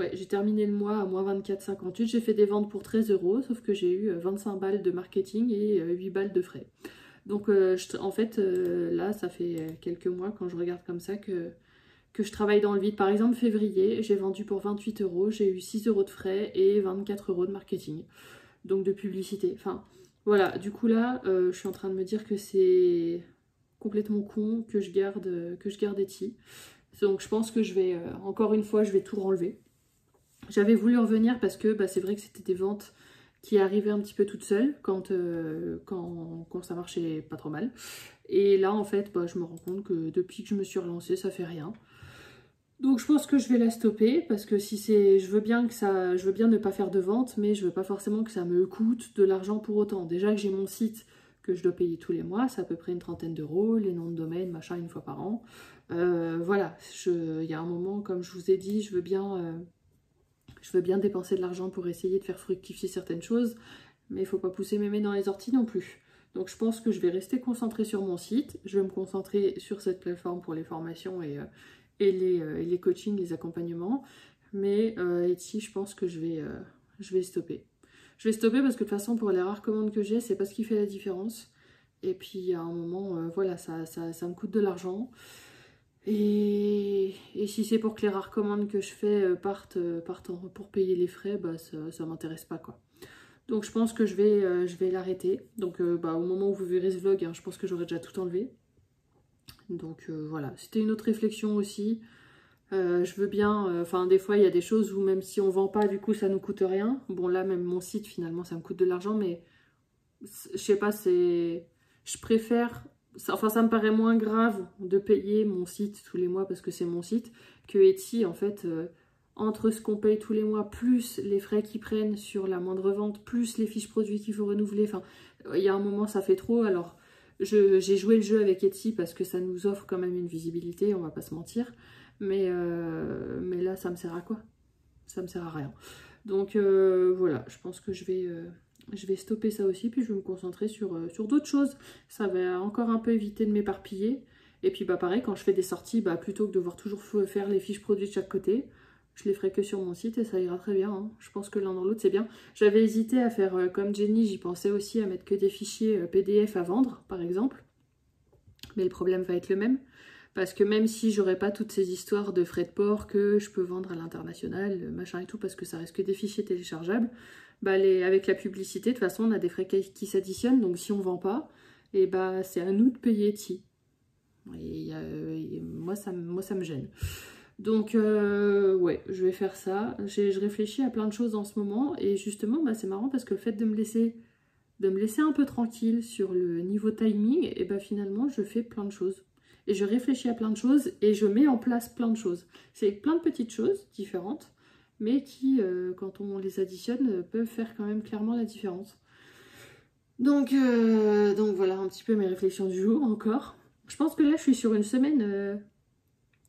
ouais, j'ai terminé le mois à moins 24,58, j'ai fait des ventes pour 13 €, sauf que j'ai eu 25 balles de marketing et 8 balles de frais. Donc en fait là ça fait quelques mois quand je regarde comme ça que je travaille dans le vide. Par exemple février, j'ai vendu pour 28 €, j'ai eu 6 € de frais et 24 € de marketing, donc de publicité. Enfin voilà, du coup là je suis en train de me dire que c'est complètement con que je garde Etsy. Donc je pense que je vais, encore une fois, je vais tout renlever. J'avais voulu revenir parce que bah, c'est vrai que c'était des ventes qui arrivaient un petit peu toutes seules quand ça marchait pas trop mal. Et là en fait, bah, je me rends compte que depuis que je me suis relancée, ça fait rien. Donc je pense que je vais la stopper parce que si c'est, je veux bien ne pas faire de vente, mais je veux pas forcément que ça me coûte de l'argent pour autant. Déjà que j'ai mon site que je dois payer tous les mois, c'est à peu près une trentaine d'euros, les noms de domaine, machin, une fois par an. Voilà, il y a un moment, comme je vous ai dit, je veux bien dépenser de l'argent pour essayer de faire fructifier certaines choses, mais il ne faut pas pousser mes mains dans les orties non plus. Donc je pense que je vais rester concentrée sur mon site, je vais me concentrer sur cette plateforme pour les formations et les coachings, les accompagnements, mais Etsy, je pense que je vais stopper. Je vais stopper parce que de toute façon, pour les rares commandes que j'ai, c'est pas ce qui fait la différence. Et puis à un moment, voilà, ça me coûte de l'argent. Et si c'est pour que les rares commandes que je fais partent pour payer les frais, bah ça m'intéresse pas, quoi. Donc je pense que je vais l'arrêter. Donc bah, au moment où vous verrez ce vlog, hein, je pense que j'aurai déjà tout enlevé. Donc voilà, c'était une autre réflexion aussi. Je veux bien, enfin des fois il y a des choses où même si on vend pas, du coup ça nous coûte rien. Bon là même mon site finalement ça me coûte de l'argent, mais je sais pas, je préfère, enfin ça me paraît moins grave de payer mon site tous les mois parce que c'est mon site que Etsy en fait. entre ce qu'on paye tous les mois, plus les frais qu'ils prennent sur la moindre vente, plus les fiches produits qu'il faut renouveler, enfin, il y a un moment, ça fait trop. Alors, j'ai joué le jeu avec Etsy parce que ça nous offre quand même une visibilité, on va pas se mentir. Mais là, ça me sert à quoi? Ça me sert à rien. Donc voilà, je pense que je vais stopper ça aussi, puis je vais me concentrer sur d'autres choses. Ça va encore un peu éviter de m'éparpiller. Et puis bah pareil, quand je fais des sorties, bah, plutôt que de devoir toujours faire les fiches produits de chaque côté, je les ferai que sur mon site et ça ira très bien. Hein. Je pense que l'un dans l'autre, c'est bien. J'avais hésité à faire comme Jenny, j'y pensais aussi à mettre que des fichiers PDF à vendre, par exemple. Mais le problème va être le même. Parce que même si j'aurais pas toutes ces histoires de frais de port que je peux vendre à l'international, machin et tout, parce que ça reste que des fichiers téléchargeables, bah avec la publicité, de toute façon, on a des frais qui s'additionnent. Donc si on vend pas, et bah c'est à nous de payer Etsy. Et moi, ça me gêne. Donc ouais, je vais faire ça. Je réfléchis à plein de choses en ce moment. Et justement, bah, c'est marrant parce que le fait de me laisser un peu tranquille sur le niveau timing, et bah finalement, je fais plein de choses. Et je réfléchis à plein de choses et je mets en place plein de choses. C'est plein de petites choses différentes, mais qui, quand on les additionne, peuvent faire quand même clairement la différence. Donc voilà un petit peu mes réflexions du jour encore. Je pense que là, je suis sur une semaine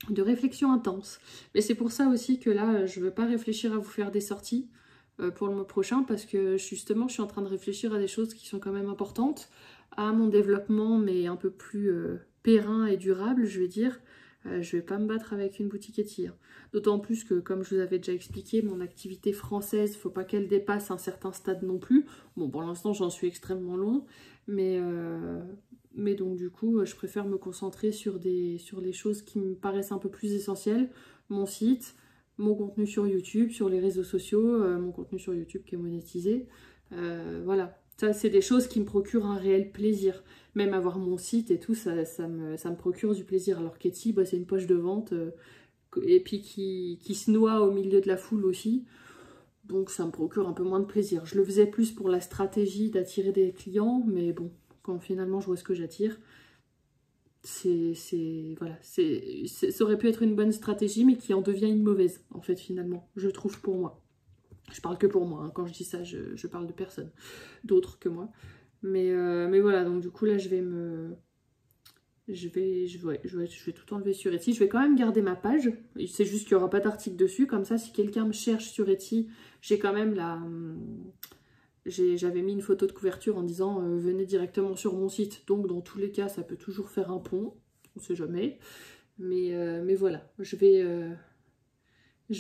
de réflexion intense. Mais c'est pour ça aussi que là, je ne veux pas réfléchir à vous faire des sorties pour le mois prochain, parce que justement, je suis en train de réfléchir à des choses qui sont quand même importantes, à mon développement, mais un peu plus périn et durable, je vais dire. Je vais pas me battre avec une boutique Etsy. D'autant plus que, comme je vous avais déjà expliqué, mon activité française, faut pas qu'elle dépasse un certain stade non plus. Bon, pour l'instant, j'en suis extrêmement loin, mais donc du coup, je préfère me concentrer sur les choses qui me paraissent un peu plus essentielles. Mon site, mon contenu sur YouTube, sur les réseaux sociaux, mon contenu sur YouTube qui est monétisé. Voilà. Ça, c'est des choses qui me procurent un réel plaisir. Même avoir mon site et tout, ça me procure du plaisir. Alors qu'Etsy, bah, c'est une poche de vente et puis qui se noie au milieu de la foule aussi. Donc ça me procure un peu moins de plaisir. Je le faisais plus pour la stratégie d'attirer des clients, mais bon, quand finalement je vois ce que j'attire, voilà, ça aurait pu être une bonne stratégie, mais qui en devient une mauvaise, en fait, finalement, je trouve, pour moi. Je parle que pour moi, hein. Quand je dis ça, je parle de personne d'autre que moi. Mais voilà, donc du coup là je vais tout enlever sur Etsy. Je vais quand même garder ma page. C'est juste qu'il n'y aura pas d'article dessus. Comme ça, si quelqu'un me cherche sur Etsy, j'ai quand même j'avais mis une photo de couverture en disant venez directement sur mon site. Donc dans tous les cas, ça peut toujours faire un pont. On ne sait jamais. Mais voilà, je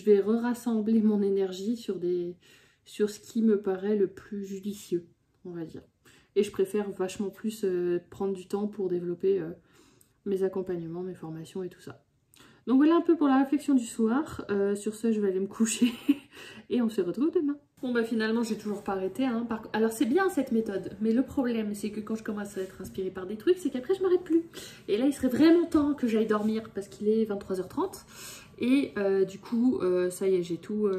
vais rassembler mon énergie sur ce qui me paraît le plus judicieux, on va dire. Et je préfère vachement plus prendre du temps pour développer mes accompagnements, mes formations et tout ça. Donc voilà un peu pour la réflexion du soir. Sur ce, je vais aller me coucher et on se retrouve demain. Bon bah finalement, j'ai toujours pas arrêté. Hein. Alors c'est bien cette méthode, mais le problème c'est que quand je commence à être inspirée par des trucs, c'est qu'après je m'arrête plus. Et là, il serait vraiment temps que j'aille dormir parce qu'il est 23h30. Et du coup, ça y est, j'ai tout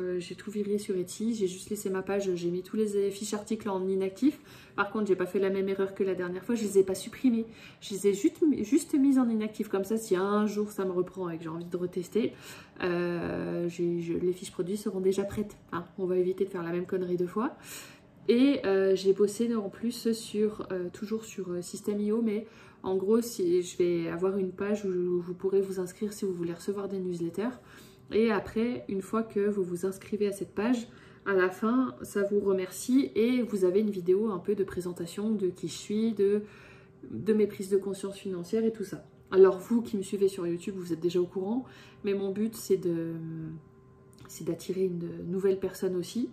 viré sur Etsy. J'ai juste laissé ma page, j'ai mis tous les fiches articles en inactif. Par contre, j'ai pas fait la même erreur que la dernière fois, je les ai pas supprimés. Je les ai juste mises en inactif. Comme ça, si un jour ça me reprend et que j'ai envie de retester, les fiches produits seront déjà prêtes. Hein, on va éviter de faire la même connerie deux fois. Et j'ai bossé en plus toujours sur System.io, mais en gros, je vais avoir une page où vous pourrez vous inscrire si vous voulez recevoir des newsletters. Et après, une fois que vous vous inscrivez à cette page, à la fin, ça vous remercie et vous avez une vidéo un peu de présentation de qui je suis, de mes prises de conscience financières et tout ça. Alors vous qui me suivez sur YouTube, vous êtes déjà au courant, mais mon but c'est d'attirer une nouvelle personne aussi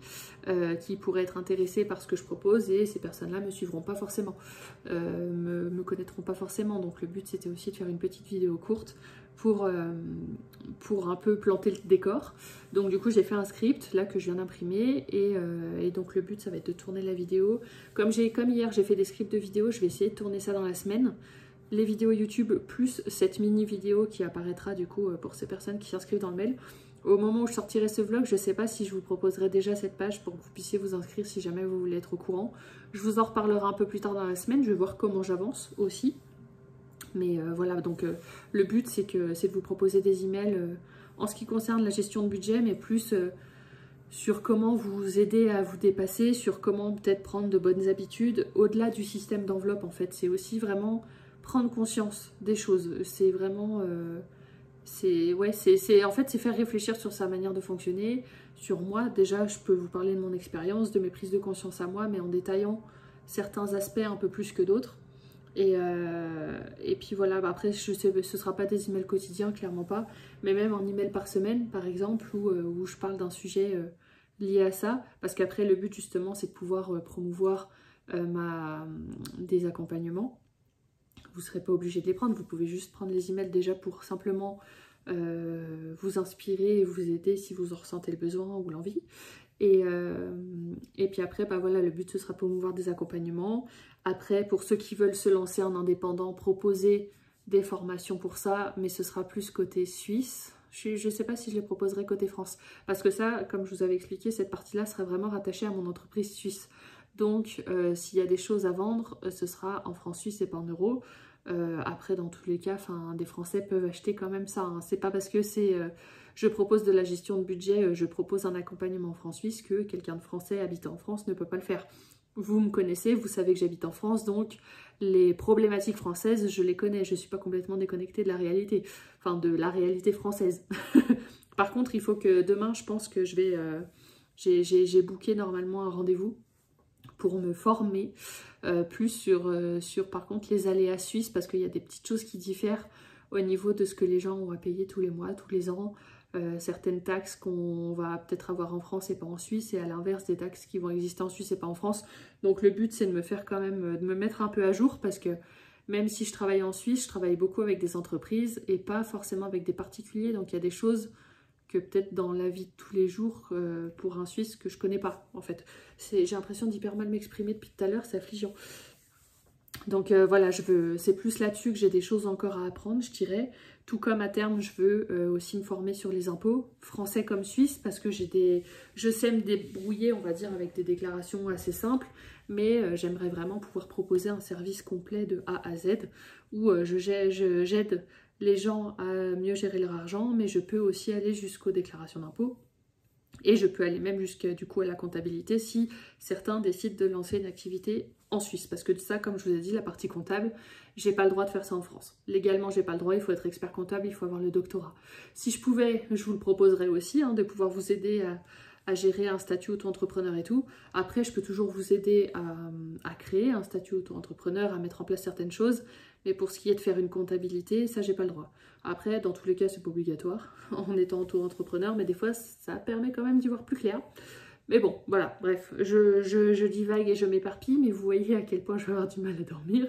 qui pourrait être intéressée par ce que je propose, et ces personnes-là me suivront pas forcément, me connaîtront pas forcément. Donc le but c'était aussi de faire une petite vidéo courte pour un peu planter le décor. Donc du coup j'ai fait un script là que je viens d'imprimer et donc le but ça va être de tourner la vidéo. Comme hier j'ai fait des scripts de vidéo, je vais essayer de tourner ça dans la semaine. Les vidéos YouTube plus cette mini vidéo qui apparaîtra du coup pour ces personnes qui s'inscrivent dans le mail. Au moment où je sortirai ce vlog, je ne sais pas si je vous proposerai déjà cette page pour que vous puissiez vous inscrire si jamais vous voulez être au courant. Je vous en reparlerai un peu plus tard dans la semaine, je vais voir comment j'avance aussi. Mais voilà, donc le but c'est de vous proposer des emails en ce qui concerne la gestion de budget, mais plus sur comment vous aider à vous dépasser, sur comment peut-être prendre de bonnes habitudes, au-delà du système d'enveloppe en fait. C'est aussi vraiment prendre conscience des choses. C'est vraiment... en fait, c'est faire réfléchir sur sa manière de fonctionner, sur moi. Déjà, je peux vous parler de mon expérience, de mes prises de conscience à moi, mais en détaillant certains aspects un peu plus que d'autres. Et puis voilà, après, je sais, ce ne sera pas des emails quotidiens, clairement pas, mais même un email par semaine, par exemple, où je parle d'un sujet lié à ça, parce qu'après, le but, justement, c'est de pouvoir promouvoir des accompagnements. Vous ne serez pas obligé de les prendre, vous pouvez juste prendre les emails déjà pour simplement vous inspirer et vous aider si vous en ressentez le besoin ou l'envie. Et puis après, bah voilà, le but ce sera promouvoir des accompagnements. Après, pour ceux qui veulent se lancer en indépendant, proposer des formations pour ça, mais ce sera plus côté Suisse. Je ne sais pas si je les proposerai côté France, parce que ça, comme je vous avais expliqué, cette partie-là sera vraiment rattachée à mon entreprise suisse. Donc, s'il y a des choses à vendre, ce sera en francs suisses et pas en euros. Après, dans tous les cas, des Français peuvent acheter quand même ça. Hein. C'est pas parce que je propose de la gestion de budget, je propose un accompagnement en francs suisses que quelqu'un de français habitant en France ne peut pas le faire. Vous me connaissez, vous savez que j'habite en France, donc les problématiques françaises, je les connais. Je ne suis pas complètement déconnectée de la réalité, enfin de la réalité française. Par contre, il faut que demain, je pense que je vais... j'ai booké normalement un rendez-vous pour me former plus sur par contre les aléas suisses, parce qu'il y a des petites choses qui diffèrent au niveau de ce que les gens ont à payer tous les mois, tous les ans. Certaines taxes qu'on va peut-être avoir en France et pas en Suisse, et à l'inverse des taxes qui vont exister en Suisse et pas en France. Donc le but c'est de me faire quand même, de me mettre un peu à jour, parce que même si je travaille en Suisse, je travaille beaucoup avec des entreprises et pas forcément avec des particuliers. Donc il y a des choses que peut-être dans la vie de tous les jours pour un Suisse que je connais pas en fait. J'ai l'impression d'hyper mal m'exprimer depuis tout à l'heure, c'est affligeant. Donc voilà, c'est plus là-dessus que j'ai des choses encore à apprendre, je dirais. Tout comme à terme, je veux aussi me former sur les impôts, français comme suisse, parce que je sais me débrouiller, on va dire, avec des déclarations assez simples, mais j'aimerais vraiment pouvoir proposer un service complet de A à Z, où j'aide les gens à mieux gérer leur argent, mais je peux aussi aller jusqu'aux déclarations d'impôts. Et je peux aller même jusqu'à du coup à la comptabilité si certains décident de lancer une activité en Suisse. Parce que ça, comme je vous ai dit, la partie comptable, j'ai pas le droit de faire ça en France. Légalement, j'ai pas le droit, il faut être expert comptable, il faut avoir le doctorat. Si je pouvais, je vous le proposerais aussi, hein, de pouvoir vous aider à gérer un statut auto-entrepreneur et tout. Après, je peux toujours vous aider à créer un statut auto-entrepreneur, à mettre en place certaines choses. Mais pour ce qui est de faire une comptabilité, ça, j'ai pas le droit. Après, dans tous les cas, c'est pas obligatoire en étant auto-entrepreneur, mais des fois, ça permet quand même d'y voir plus clair. Mais bon, voilà, bref, je divague et je m'éparpille, mais vous voyez à quel point je vais avoir du mal à dormir.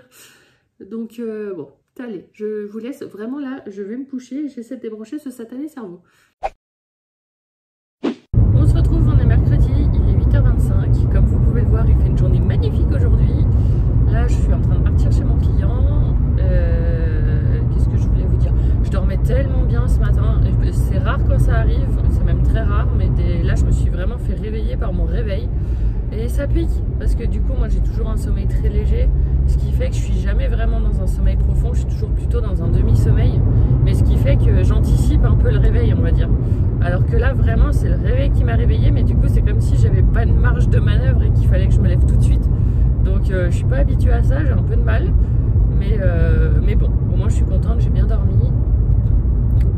Donc, bon, allez, je vous laisse. Vraiment là, je vais me coucher et j'essaie de débrancher ce satané cerveau. On se retrouve, on est mercredi, il est 8h25. Comme vous pouvez le voir, il fait une journée magnifique aujourd'hui. Là, je suis en train de partir chez mon client. Qu'est-ce que je voulais vous dire? Je dormais tellement bien ce matin. C'est rare quand ça arrive, c'est même très rare, mais là, je me suis vraiment fait réveiller par mon réveil. Et ça pique, parce que du coup, moi, j'ai toujours un sommeil très léger, ce qui fait que je suis jamais vraiment dans un sommeil profond, je suis toujours plutôt dans un demi-sommeil, mais ce qui fait que j'anticipe un peu le réveil, on va dire. Alors que là, vraiment, c'est le réveil qui m'a réveillée, mais du coup, c'est comme si j'avais pas de marge de manœuvre et qu'il fallait que je me lève tout de suite. Donc, je suis pas habituée à ça, j'ai un peu de mal, mais bon, au moins, je suis contente, j'ai bien dormi.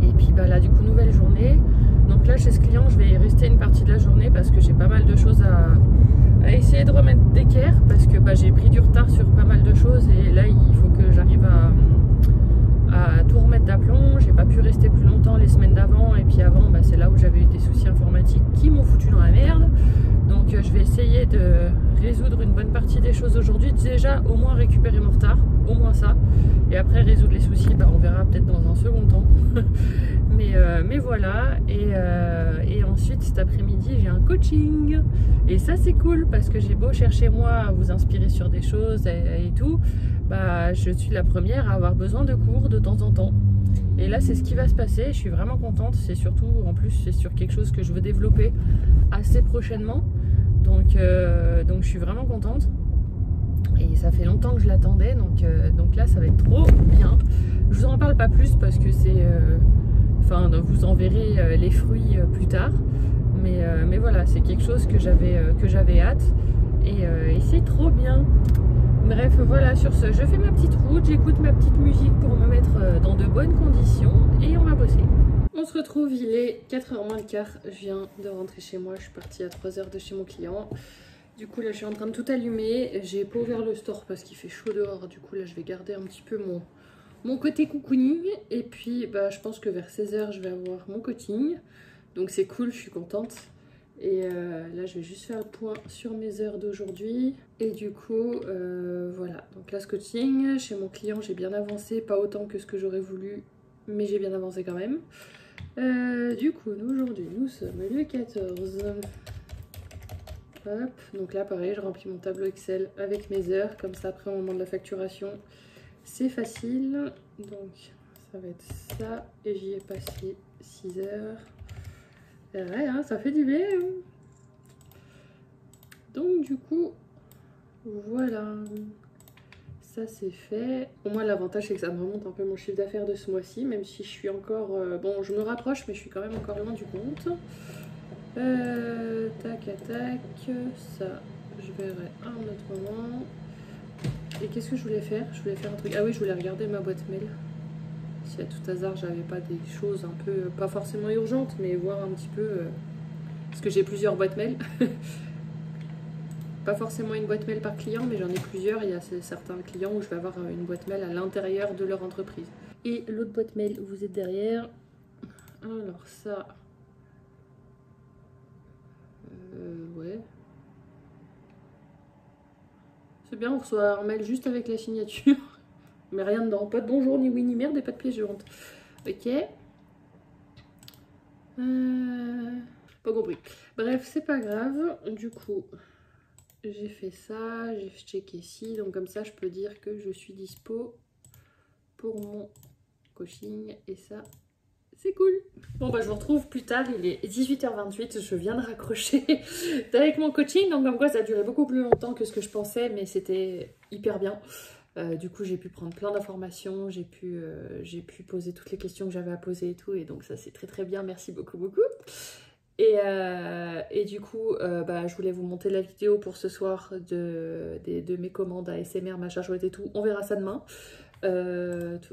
Et puis, bah là, du coup, nouvelle journée. Donc là, chez ce client, je vais y rester une partie de la journée parce que j'ai pas mal de choses à essayer de remettre d'équerre, parce que bah, j'ai pris du retard sur pas mal de choses et là, il faut que j'arrive à tout remettre d'aplomb. J'ai pas pu rester plus longtemps les semaines d'avant, et puis avant, bah, c'est là où j'avais eu des soucis informatiques qui m'ont foutu dans la merde. Donc je vais essayer de résoudre une bonne partie des choses aujourd'hui. Déjà, au moins récupérer mon retard, au moins ça. Et après, résoudre les soucis, bah, on verra peut-être dans un second temps. mais voilà. Et ensuite, cet après-midi, j'ai un coaching. Et ça, c'est cool parce que j'ai beau chercher moi à vous inspirer sur des choses et tout. Bah, je suis la première à avoir besoin de cours de temps en temps. Et là, c'est ce qui va se passer. Je suis vraiment contente. C'est surtout, en plus, c'est sur quelque chose que je veux développer assez prochainement. Donc je suis vraiment contente. Et ça fait longtemps que je l'attendais, donc là ça va être trop bien. Je vous en parle pas plus parce que c'est... Enfin, vous en verrez les fruits plus tard. Mais voilà, c'est quelque chose que j'avais hâte. Et c'est trop bien. Bref, voilà, sur ce, je fais ma petite route, j'écoute ma petite musique pour me mettre dans de bonnes conditions et on va bosser. On se retrouve, il est 4h moins le quart, je viens de rentrer chez moi, je suis partie à 3h de chez mon client. Du coup là je suis en train de tout allumer, j'ai pas ouvert le store parce qu'il fait chaud dehors, du coup là je vais garder un petit peu mon côté cocooning. Et puis bah, je pense que vers 16h je vais avoir mon coaching, donc c'est cool, je suis contente. Et là je vais juste faire le point sur mes heures d'aujourd'hui. Et du coup voilà, donc là ce coaching, chez mon client j'ai bien avancé, pas autant que ce que j'aurais voulu, mais j'ai bien avancé quand même. Du coup aujourd'hui nous sommes le 14. Hop, donc là pareil je remplis mon tableau Excel avec mes heures, comme ça après au moment de la facturation c'est facile. Donc ça va être ça, et j'y ai passé 6 heures. Ouais, hein, ça fait du bien. Donc du coup, voilà. Ça c'est fait. Pour moi l'avantage c'est que ça me remonte un peu mon chiffre d'affaires de ce mois-ci, même si je suis encore... bon, je me rapproche, mais je suis quand même encore loin du compte. Tac, tac. Ça, je verrai à un autre moment. Et qu'est-ce que je voulais faire? Je voulais faire un truc... Ah oui, je voulais regarder ma boîte mail. Si à tout hasard j'avais pas des choses un peu, pas forcément urgentes, mais voir un petit peu, parce que j'ai plusieurs boîtes mail. Pas forcément une boîte mail par client, mais j'en ai plusieurs. Il y a certains clients où je vais avoir une boîte mail à l'intérieur de leur entreprise. Et l'autre boîte mail, vous êtes derrière. Alors ça... ouais. C'est bien, on reçoit un mail juste avec la signature. Mais rien dedans, pas de bonjour, ni oui, ni merde, et pas de pièce jointe. Ok. Pas compris. Bref, c'est pas grave. Du coup, j'ai fait ça, j'ai checké ici. Donc comme ça, je peux dire que je suis dispo pour mon coaching. Et ça, c'est cool. Bon bah je vous retrouve plus tard, il est 18h28, je viens de raccrocher avec mon coaching. Donc comme quoi ça a duré beaucoup plus longtemps que ce que je pensais, mais c'était hyper bien. Du coup j'ai pu prendre plein d'informations, j'ai pu poser toutes les questions que j'avais à poser et tout, et donc ça c'est très très bien, merci beaucoup beaucoup. Et du coup bah, je voulais vous monter la vidéo pour ce soir de mes commandes ASMR, machin chouette et tout, on verra ça demain.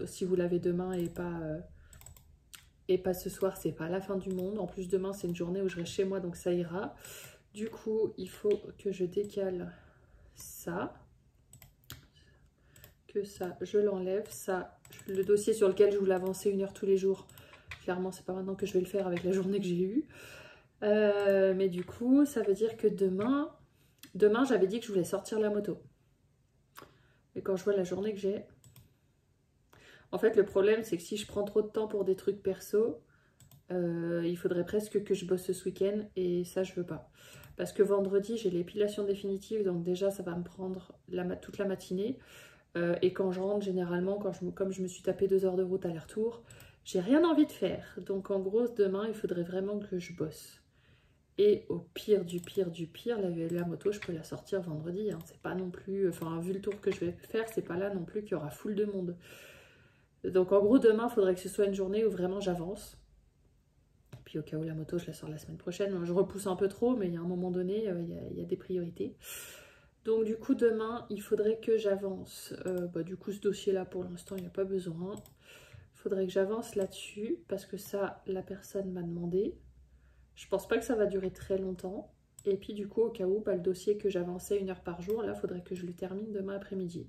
Si vous l'avez demain et pas ce soir, c'est pas la fin du monde. En plus demain c'est une journée où je reste chez moi, donc ça ira. Du coup il faut que je décale ça. Que ça, je l'enlève. Ça, le dossier sur lequel je voulais avancer 1 heure tous les jours, clairement c'est pas maintenant que je vais le faire avec la journée que j'ai eue. Mais du coup ça veut dire que demain j'avais dit que je voulais sortir la moto. Et quand je vois la journée que j'ai, en fait le problème c'est que si je prends trop de temps pour des trucs perso, il faudrait presque que je bosse ce week-end, et ça je veux pas. Parce que vendredi j'ai l'épilation définitive, donc déjà ça va me prendre toute la matinée. Et quand je rentre, généralement, comme je me suis tapé 2 heures de route aller-retour, j'ai rien envie de faire. Donc en gros, demain, il faudrait vraiment que je bosse. Et au pire du pire du pire, la moto, je peux la sortir vendredi. Hein. C'est pas non plus... Enfin, vu le tour que je vais faire, c'est pas là non plus qu'il y aura foule de monde. Donc en gros, demain, il faudrait que ce soit une journée où vraiment j'avance. Puis au cas où la moto, je la sors la semaine prochaine. Je repousse un peu trop, mais il y a un moment donné, il y a des priorités. Donc du coup demain il faudrait que j'avance, du coup ce dossier là pour l'instant il n'y a pas besoin. Il faudrait que j'avance là-dessus parce que ça la personne m'a demandé. Je pense pas que ça va durer très longtemps. Et puis du coup au cas où le dossier que j'avançais 1 heure par jour, là il faudrait que je le termine demain après-midi.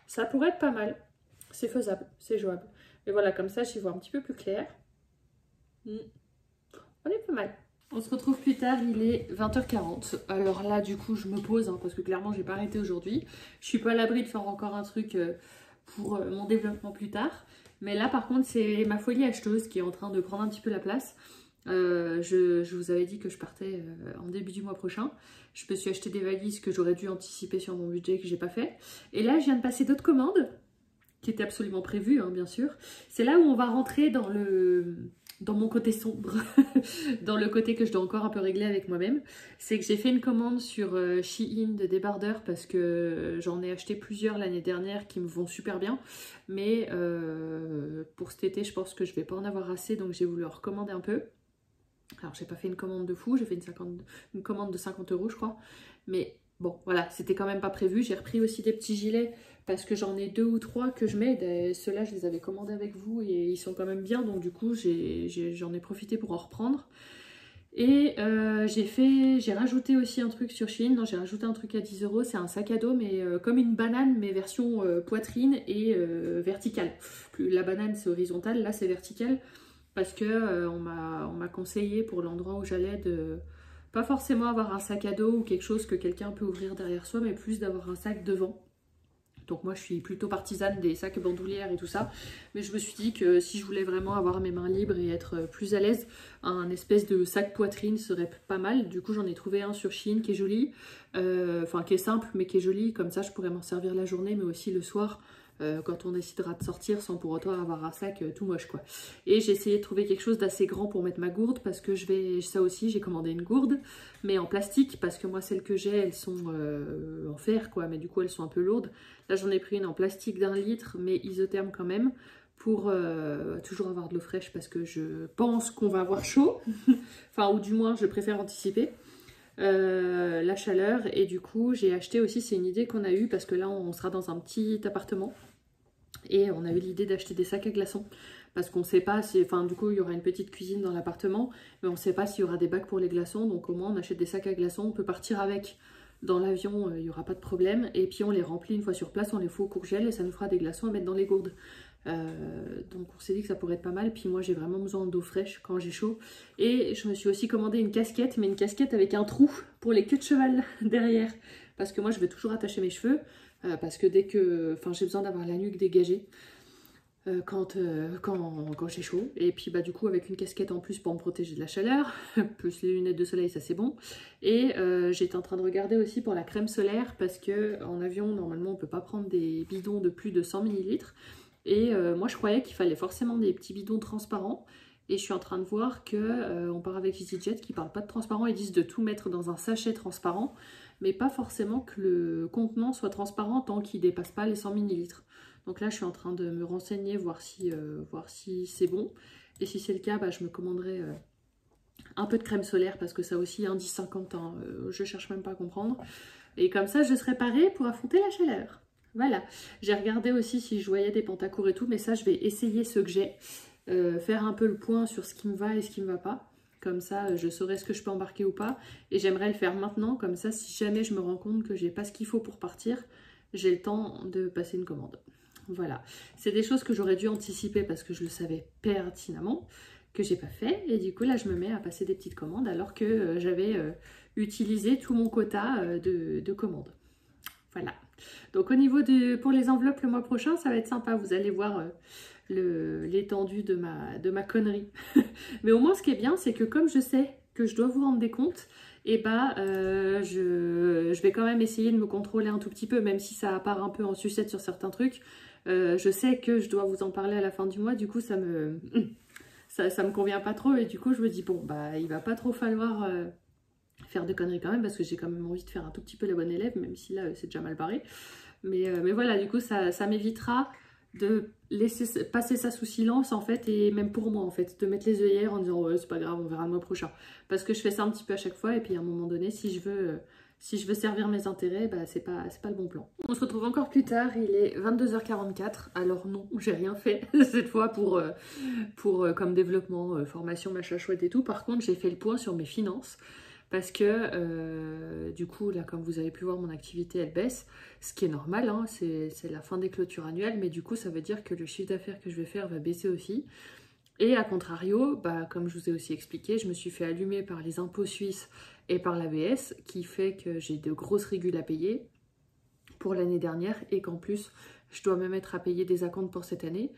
Ça pourrait être pas mal, c'est faisable, c'est jouable. Mais voilà, comme ça j'y vois un petit peu plus clair. On est pas mal. On se retrouve plus tard, il est 20h40. Alors là, du coup, je me pose, hein, parce que clairement, j'ai pas arrêté aujourd'hui. Je suis pas à l'abri de faire encore un truc pour mon développement plus tard. Mais là, par contre, c'est ma folie acheteuse qui est en train de prendre un petit peu la place. Je vous avais dit que je partais en début du mois prochain. Je me suis acheté des valises que j'aurais dû anticiper sur mon budget, que j'ai pas fait. Et là, je viens de passer d'autres commandes, qui étaient absolument prévues, hein, bien sûr. C'est là où on va rentrer dans dans mon côté sombre, dans le côté que je dois encore un peu régler avec moi-même, c'est que j'ai fait une commande sur Shein de débardeurs parce que j'en ai acheté plusieurs l'année dernière qui me vont super bien, mais pour cet été je pense que je vais pas en avoir assez, donc j'ai voulu en recommander un peu. Alors j'ai pas fait une commande de fou, j'ai fait une commande de 50 € je crois, mais bon voilà, c'était quand même pas prévu. J'ai repris aussi des petits gilets parce que j'en ai 2 ou 3 que je mets, ceux-là je les avais commandés avec vous et ils sont quand même bien, donc du coup j'en ai profité pour en reprendre. Et j'ai rajouté aussi un truc sur Shein, non j'ai rajouté un truc à 10 €, c'est un sac à dos mais comme une banane mais version poitrine et verticale. La banane c'est horizontal, là c'est vertical. Parce que on m'a conseillé pour l'endroit où j'allais de pas forcément avoir un sac à dos ou quelque chose que quelqu'un peut ouvrir derrière soi, mais plus d'avoir un sac devant. Donc moi je suis plutôt partisane des sacs bandoulières et tout ça, mais je me suis dit que si je voulais vraiment avoir mes mains libres et être plus à l'aise, un espèce de sac poitrine serait pas mal. Du coup j'en ai trouvé un sur Shein qui est joli, enfin qui est simple mais qui est joli, comme ça je pourrais m'en servir la journée mais aussi le soir. Quand on décidera de sortir sans pour autant avoir un sac tout moche quoi. Et j'ai essayé de trouver quelque chose d'assez grand pour mettre ma gourde parce que ça aussi j'ai commandé une gourde mais en plastique parce que moi celles que j'ai elles sont en fer quoi, mais du coup elles sont un peu lourdes. Là j'en ai pris une en plastique d'1 litre mais isotherme quand même pour toujours avoir de l'eau fraîche parce que je pense qu'on va avoir chaud, enfin ou du moins je préfère anticiper. La chaleur et du coup j'ai acheté aussi, c'est une idée qu'on a eue parce que là on sera dans un petit appartement et on a eu l'idée d'acheter des sacs à glaçons parce qu'on sait pas si, enfin du coup il y aura une petite cuisine dans l'appartement mais on sait pas s'il y aura des bacs pour les glaçons, donc au moins on achète des sacs à glaçons, on peut partir avec dans l'avion, il n'y aura pas de problème et puis on les remplit une fois sur place, on les fout au courgel et ça nous fera des glaçons à mettre dans les gourdes. Donc on s'est dit que ça pourrait être pas mal, puis moi j'ai vraiment besoin d'eau fraîche quand j'ai chaud et je me suis aussi commandé une casquette, mais une casquette avec un trou pour les queues de cheval derrière parce que moi je vais toujours attacher mes cheveux parce que dès que, enfin j'ai besoin d'avoir la nuque dégagée quand j'ai chaud et puis bah du coup avec une casquette en plus pour me protéger de la chaleur plus les lunettes de soleil ça c'est bon. Et j'étais en train de regarder aussi pour la crème solaire parce que en avion normalement on peut pas prendre des bidons de plus de 100 ml. Et moi je croyais qu'il fallait forcément des petits bidons transparents et je suis en train de voir que on part avec EasyJet qui parle pas de transparent, ils disent de tout mettre dans un sachet transparent mais pas forcément que le contenant soit transparent tant qu'il dépasse pas les 100 ml. Donc là je suis en train de me renseigner, voir si c'est bon et si c'est le cas bah, je me commanderai un peu de crème solaire parce que ça aussi un 10,50 hein, je cherche même pas à comprendre et comme ça je serai parée pour affronter la chaleur. Voilà, j'ai regardé aussi si je voyais des pantacours et tout, mais ça je vais essayer ceux que j'ai, faire un peu le point sur ce qui me va et ce qui me va pas. Comme ça je saurai ce que je peux embarquer ou pas et j'aimerais le faire maintenant, comme ça si jamais je me rends compte que j'ai pas ce qu'il faut pour partir, j'ai le temps de passer une commande. Voilà, c'est des choses que j'aurais dû anticiper parce que je le savais pertinemment, que j'ai pas fait et du coup là je me mets à passer des petites commandes alors que j'avais utilisé tout mon quota de commandes. Voilà, donc au niveau pour les enveloppes le mois prochain, ça va être sympa, vous allez voir l'étendue de ma connerie. Mais au moins ce qui est bien, c'est que comme je sais que je dois vous rendre des comptes, et bah je vais quand même essayer de me contrôler un tout petit peu, même si ça part un peu en sucette sur certains trucs. Je sais que je dois vous en parler à la fin du mois, du coup ça me convient pas trop et du coup je me dis bon bah il va pas trop falloir... faire de conneries quand même parce que j'ai quand même envie de faire un tout petit peu la bonne élève même si là c'est déjà mal barré mais voilà du coup ça m'évitera de laisser passer ça sous silence en fait et même pour moi en fait de mettre les œillères en disant ouais c'est pas grave on verra le mois prochain parce que je fais ça un petit peu à chaque fois et puis à un moment donné si je veux servir mes intérêts bah c'est pas le bon plan. On se retrouve encore plus tard, il est 22h44 alors non j'ai rien fait cette fois pour comme développement, formation machin chouette et tout. Par contre j'ai fait le point sur mes finances parce que du coup là comme vous avez pu voir mon activité elle baisse, ce qui est normal hein, c'est la fin des clôtures annuelles mais du coup ça veut dire que le chiffre d'affaires que je vais faire va baisser aussi et à contrario bah, comme je vous ai aussi expliqué je me suis fait allumer par les impôts suisses et par l'ABS qui fait que j'ai de grosses rigules à payer pour l'année dernière et qu'en plus je dois me mettre à payer des acomptes pour cette année.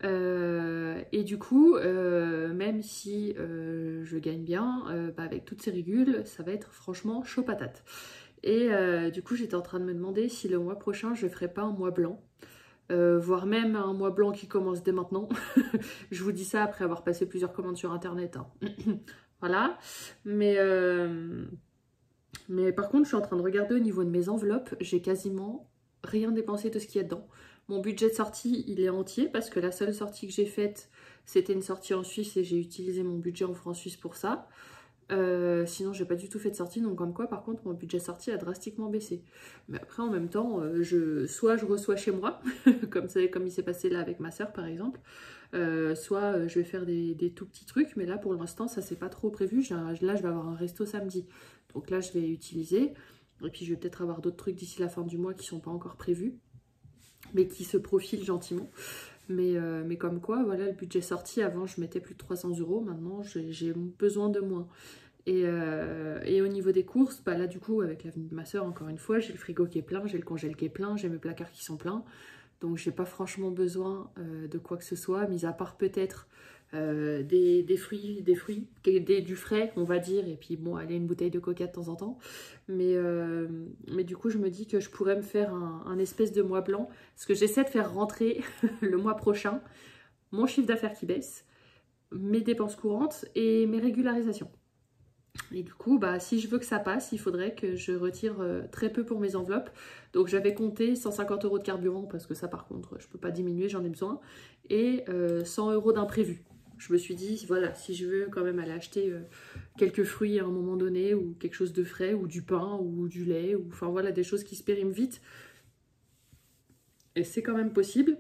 Et du coup, même si je gagne bien, bah avec toutes ces rigules, ça va être franchement chaud patate. Et du coup, j'étais en train de me demander si le mois prochain, je ferais pas un mois blanc. voire même un mois blanc qui commence dès maintenant. Je vous dis ça après avoir passé plusieurs commandes sur internet, hein. Voilà, mais par contre je suis en train de regarder au niveau de mes enveloppes, j'ai quasiment rien dépensé de ce qu'il y a dedans. Mon budget de sortie il est entier parce que la seule sortie que j'ai faite c'était une sortie en Suisse et j'ai utilisé mon budget en francs suisses pour ça. Sinon j'ai pas du tout fait de sortie, donc comme quoi par contre mon budget sortie a drastiquement baissé. Mais après en même temps soit je reçois chez moi comme il s'est passé là avec ma soeur par exemple, soit je vais faire des tout petits trucs, mais là pour l'instant ça c'est pas trop prévu. Là je vais avoir un resto samedi, donc là je vais utiliser, et puis je vais peut-être avoir d'autres trucs d'ici la fin du mois qui sont pas encore prévus mais qui se profilent gentiment. Mais comme quoi, voilà, le budget sorti, avant je mettais plus de 300 €, maintenant j'ai besoin de moins. Et au niveau des courses, bah là du coup avec la venue de ma soeur, encore une fois, j'ai le frigo qui est plein, j'ai le congèle qui est plein, j'ai mes placards qui sont pleins. Donc j'ai pas franchement besoin de quoi que ce soit, mis à part peut-être des fruits, du frais on va dire, et puis bon, aller une bouteille de coca de temps en temps. Mais du coup je me dis que je pourrais me faire un espèce de mois blanc, parce que j'essaie de faire rentrer le mois prochain mon chiffre d'affaires qui baisse, mes dépenses courantes et mes régularisations. Et du coup, bah, si je veux que ça passe, il faudrait que je retire très peu pour mes enveloppes. Donc j'avais compté 150 € de carburant, parce que ça par contre, je peux pas diminuer, j'en ai besoin. Et 100 € d'imprévu. Je me suis dit, voilà, si je veux quand même aller acheter quelques fruits à un moment donné, ou quelque chose de frais, ou du pain, ou du lait, ou enfin voilà, des choses qui se périment vite. Et c'est quand même possible.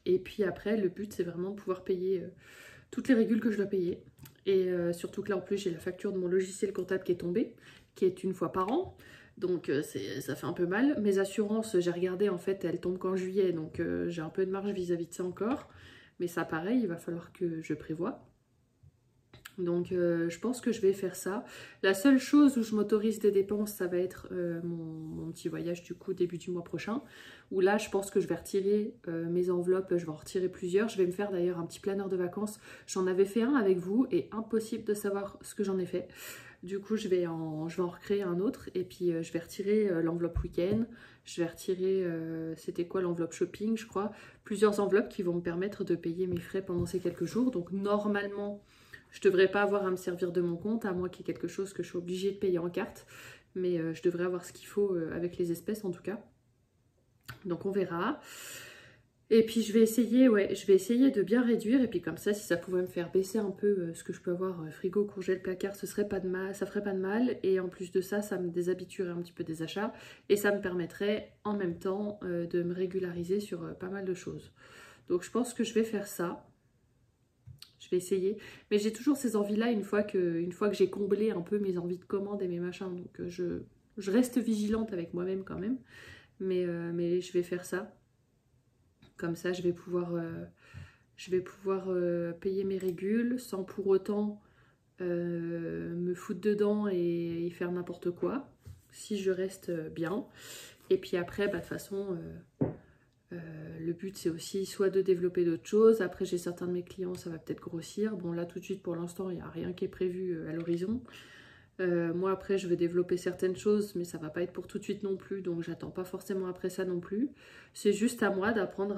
Et puis après, le but, c'est vraiment de pouvoir payer toutes les régules que je dois payer. Et surtout que là, en plus, j'ai la facture de mon logiciel comptable qui est tombée, qui est une fois par an. Donc ça fait un peu mal. Mes assurances, j'ai regardé, en fait, elles tombent qu'en juillet. Donc j'ai un peu de marge vis-à-vis de ça encore. Mais ça, pareil, il va falloir que je prévoie. Donc je pense que je vais faire ça. La seule chose où je m'autorise des dépenses, ça va être mon petit voyage du coup début du mois prochain. Où là je pense que je vais retirer mes enveloppes, je vais en retirer plusieurs. Je vais me faire d'ailleurs un petit planeur de vacances. J'en avais fait un avec vous et impossible de savoir ce que j'en ai fait. Du coup je vais en recréer un autre et puis je vais retirer l'enveloppe week-end. Je vais retirer, c'était quoi, l'enveloppe shopping je crois. Plusieurs enveloppes qui vont me permettre de payer mes frais pendant ces quelques jours. Donc normalement... je ne devrais pas avoir à me servir de mon compte, à moins qu'il y ait quelque chose que je suis obligée de payer en carte. Mais je devrais avoir ce qu'il faut avec les espèces en tout cas. Donc on verra. Et puis je vais essayer de bien réduire. Et puis comme ça, si ça pouvait me faire baisser un peu ce que je peux avoir, frigo, congèle, placard, ça ferait pas de mal. Et en plus de ça, ça me déshabituerait un petit peu des achats. Et ça me permettrait en même temps de me régulariser sur pas mal de choses. Donc je pense que je vais faire ça. Je vais essayer, mais j'ai toujours ces envies-là une fois que j'ai comblé un peu mes envies de commande et mes machins. Donc je reste vigilante avec moi-même quand même, mais je vais faire ça. Comme ça, je vais pouvoir payer mes régules sans pour autant me foutre dedans et faire n'importe quoi, si je reste bien. Et puis après, bah, de toute façon... le but c'est aussi soit de développer d'autres choses. Après j'ai certains de mes clients, ça va peut-être grossir. Bon là tout de suite pour l'instant il n'y a rien qui est prévu à l'horizon. Moi après je vais développer certaines choses, mais ça va pas être pour tout de suite non plus. Donc j'attends pas forcément après ça non plus. C'est juste à moi d'apprendre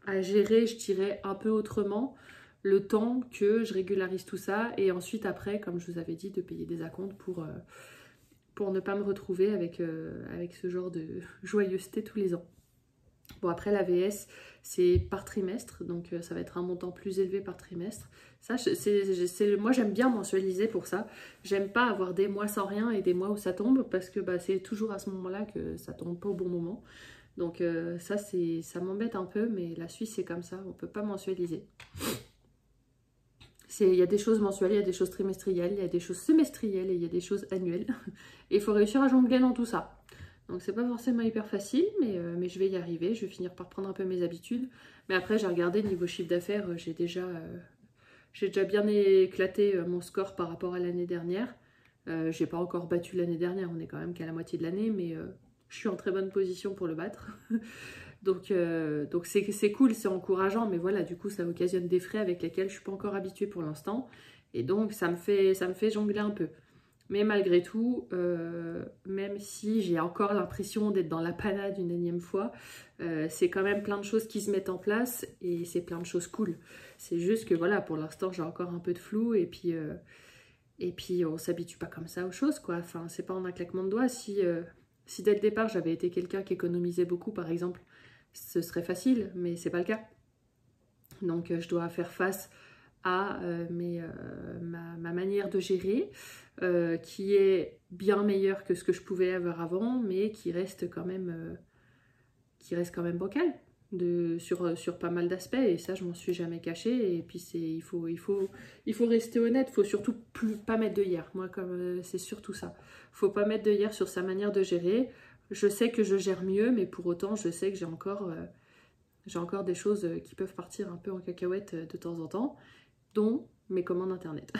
à gérer, je dirais, un peu autrement le temps que je régularise tout ça. Et ensuite après, comme je vous avais dit, de payer des acomptes pour ne pas me retrouver avec ce genre de joyeuseté tous les ans. Bon après l'AVS c'est par trimestre, donc ça va être un montant plus élevé par trimestre. Ça, moi j'aime bien mensualiser pour ça. J'aime pas avoir des mois sans rien et des mois où ça tombe, parce que bah, c'est toujours à ce moment-là que ça tombe pas au bon moment. Donc ça m'embête un peu, mais la Suisse c'est comme ça, on peut pas mensualiser. Il y a des choses mensuelles, il y a des choses trimestrielles, il y a des choses semestrielles et il y a des choses annuelles. Et il faut réussir à jongler dans tout ça. Donc c'est pas forcément hyper facile, mais je vais y arriver. Je vais finir par prendre un peu mes habitudes. Mais après j'ai regardé niveau chiffre d'affaires, j'ai déjà bien éclaté mon score par rapport à l'année dernière. J'ai pas encore battu l'année dernière, on est quand même qu'à la moitié de l'année, mais je suis en très bonne position pour le battre. Donc c'est cool, c'est encourageant, mais voilà, du coup ça occasionne des frais avec lesquels je suis pas encore habituée pour l'instant. Et donc ça me fait jongler un peu. Mais malgré tout, même si j'ai encore l'impression d'être dans la panade une énième fois, c'est quand même plein de choses qui se mettent en place et c'est plein de choses cool. C'est juste que voilà, pour l'instant j'ai encore un peu de flou et puis on s'habitue pas comme ça aux choses quoi. Enfin, c'est pas en un claquement de doigts. Si dès le départ j'avais été quelqu'un qui économisait beaucoup par exemple, ce serait facile, mais c'est pas le cas. Donc je dois faire face à ma manière de gérer, qui est bien meilleure que ce que je pouvais avoir avant, mais qui reste quand même bancale sur pas mal d'aspects, et ça je m'en suis jamais cachée. Et puis il faut rester honnête, faut surtout pas mettre d'œillères. Moi c'est surtout ça, faut pas mettre d'œillères sur sa manière de gérer. Je sais que je gère mieux, mais pour autant je sais que j'ai encore des choses qui peuvent partir un peu en cacahuète de temps en temps, dont mes commandes internet.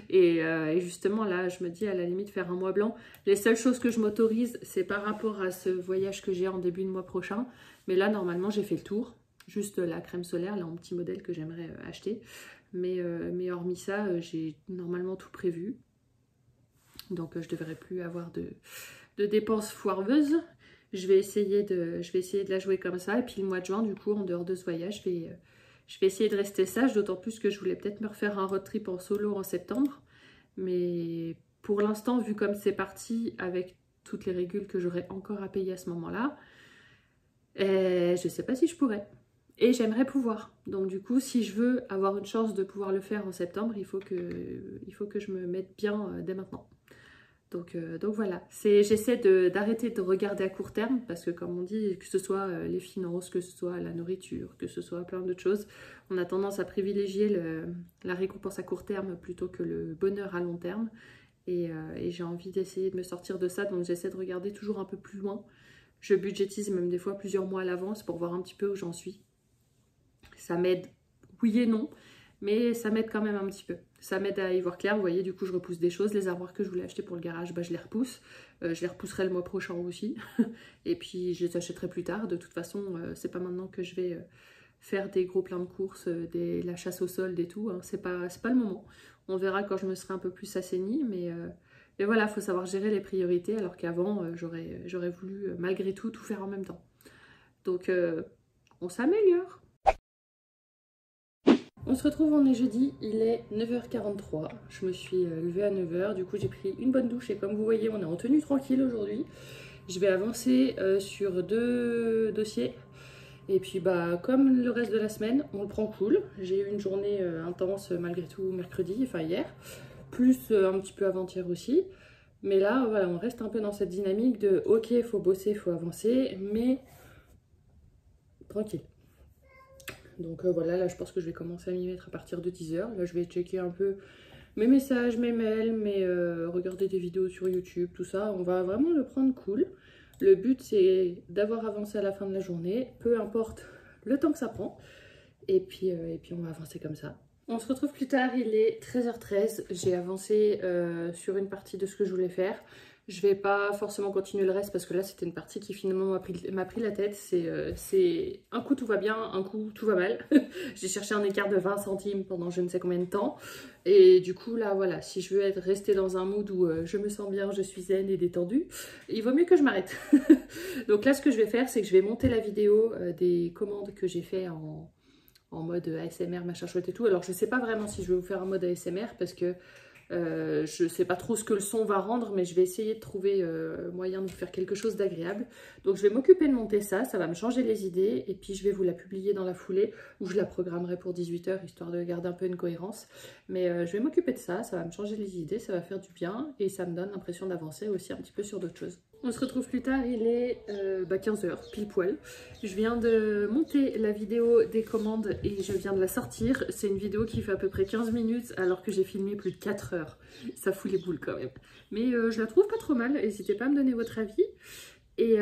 et justement là je me dis à la limite faire un mois blanc. Les seules choses que je m'autorise c'est par rapport à ce voyage que j'ai en début de mois prochain, mais là normalement j'ai fait le tour, juste la crème solaire là en petit modèle que j'aimerais acheter, mais hormis ça j'ai normalement tout prévu, donc je devrais plus avoir de dépenses foireuses. Je vais essayer de la jouer comme ça, et puis le mois de juin du coup en dehors de ce voyage je vais essayer de rester sage, d'autant plus que je voulais peut-être me refaire un road trip en solo en septembre. Mais pour l'instant, vu comme c'est parti avec toutes les régules que j'aurais encore à payer à ce moment-là, je sais pas si je pourrais. Et j'aimerais pouvoir. Donc du coup, si je veux avoir une chance de pouvoir le faire en septembre, il faut que je me mette bien dès maintenant. Donc voilà, j'essaie d'arrêter de regarder à court terme, parce que comme on dit, que ce soit les finances, que ce soit la nourriture, que ce soit plein d'autres choses, on a tendance à privilégier la récompense à court terme plutôt que le bonheur à long terme. Et j'ai envie d'essayer de me sortir de ça, donc j'essaie de regarder toujours un peu plus loin. Je budgétise même des fois plusieurs mois à l'avance pour voir un petit peu où j'en suis. Ça m'aide, oui et non, mais ça m'aide quand même un petit peu. Ça m'aide à y voir clair. Vous voyez, du coup je repousse des choses. Les armoires que je voulais acheter pour le garage, bah, je les repousse. Je les repousserai le mois prochain aussi. Et puis je les achèterai plus tard. De toute façon, c'est pas maintenant que je vais faire des gros plans de courses, la chasse au solde et tout. Hein. C'est pas le moment. On verra quand je me serai un peu plus assainie. Mais voilà, il faut savoir gérer les priorités, alors qu'avant, j'aurais voulu malgré tout faire en même temps. Donc on s'améliore. On se retrouve, on est jeudi, il est 9h43, je me suis levée à 9h, du coup j'ai pris une bonne douche et comme vous voyez on est en tenue tranquille aujourd'hui. Je vais avancer sur 2 dossiers et puis bah comme le reste de la semaine on le prend cool. J'ai eu une journée intense malgré tout mercredi, enfin hier, plus un petit peu avant-hier aussi. Mais là voilà, on reste un peu dans cette dynamique de ok, faut bosser, faut avancer, mais tranquille. Donc voilà, là je pense que je vais commencer à m'y mettre à partir de 10h. Là je vais checker un peu mes messages, mes mails, regarder des vidéos sur YouTube, tout ça. On va vraiment le prendre cool. Le but c'est d'avoir avancé à la fin de la journée, peu importe le temps que ça prend. Et puis on va avancer comme ça. On se retrouve plus tard, il est 13h13. J'ai avancé sur une partie de ce que je voulais faire. Je vais pas forcément continuer le reste parce que là c'était une partie qui finalement m'a pris la tête. C'est un coup tout va bien, un coup tout va mal. J'ai cherché un écart de 20 centimes pendant je ne sais combien de temps. Et du coup là voilà, si je veux rester dans un mood où je me sens bien, je suis zen et détendue, il vaut mieux que je m'arrête. Donc là ce que je vais faire c'est que je vais monter la vidéo des commandes que j'ai fait en mode ASMR machin chouette et tout. Alors je sais pas vraiment si je vais vous faire un mode ASMR parce que je sais pas trop ce que le son va rendre, mais je vais essayer de trouver moyen de faire quelque chose d'agréable. Donc je vais m'occuper de monter ça va me changer les idées et puis je vais vous la publier dans la foulée ou je la programmerai pour 18h histoire de garder un peu une cohérence. Mais je vais m'occuper de ça va me changer les idées, ça va faire du bien et ça me donne l'impression d'avancer aussi un petit peu sur d'autres choses. On se retrouve plus tard, il est 15h pile poil. Je viens de monter la vidéo des commandes et je viens de la sortir. C'est une vidéo qui fait à peu près 15 minutes alors que j'ai filmé plus de 4 heures. Ça fout les boules quand même. Mais je la trouve pas trop mal, n'hésitez pas à me donner votre avis. Et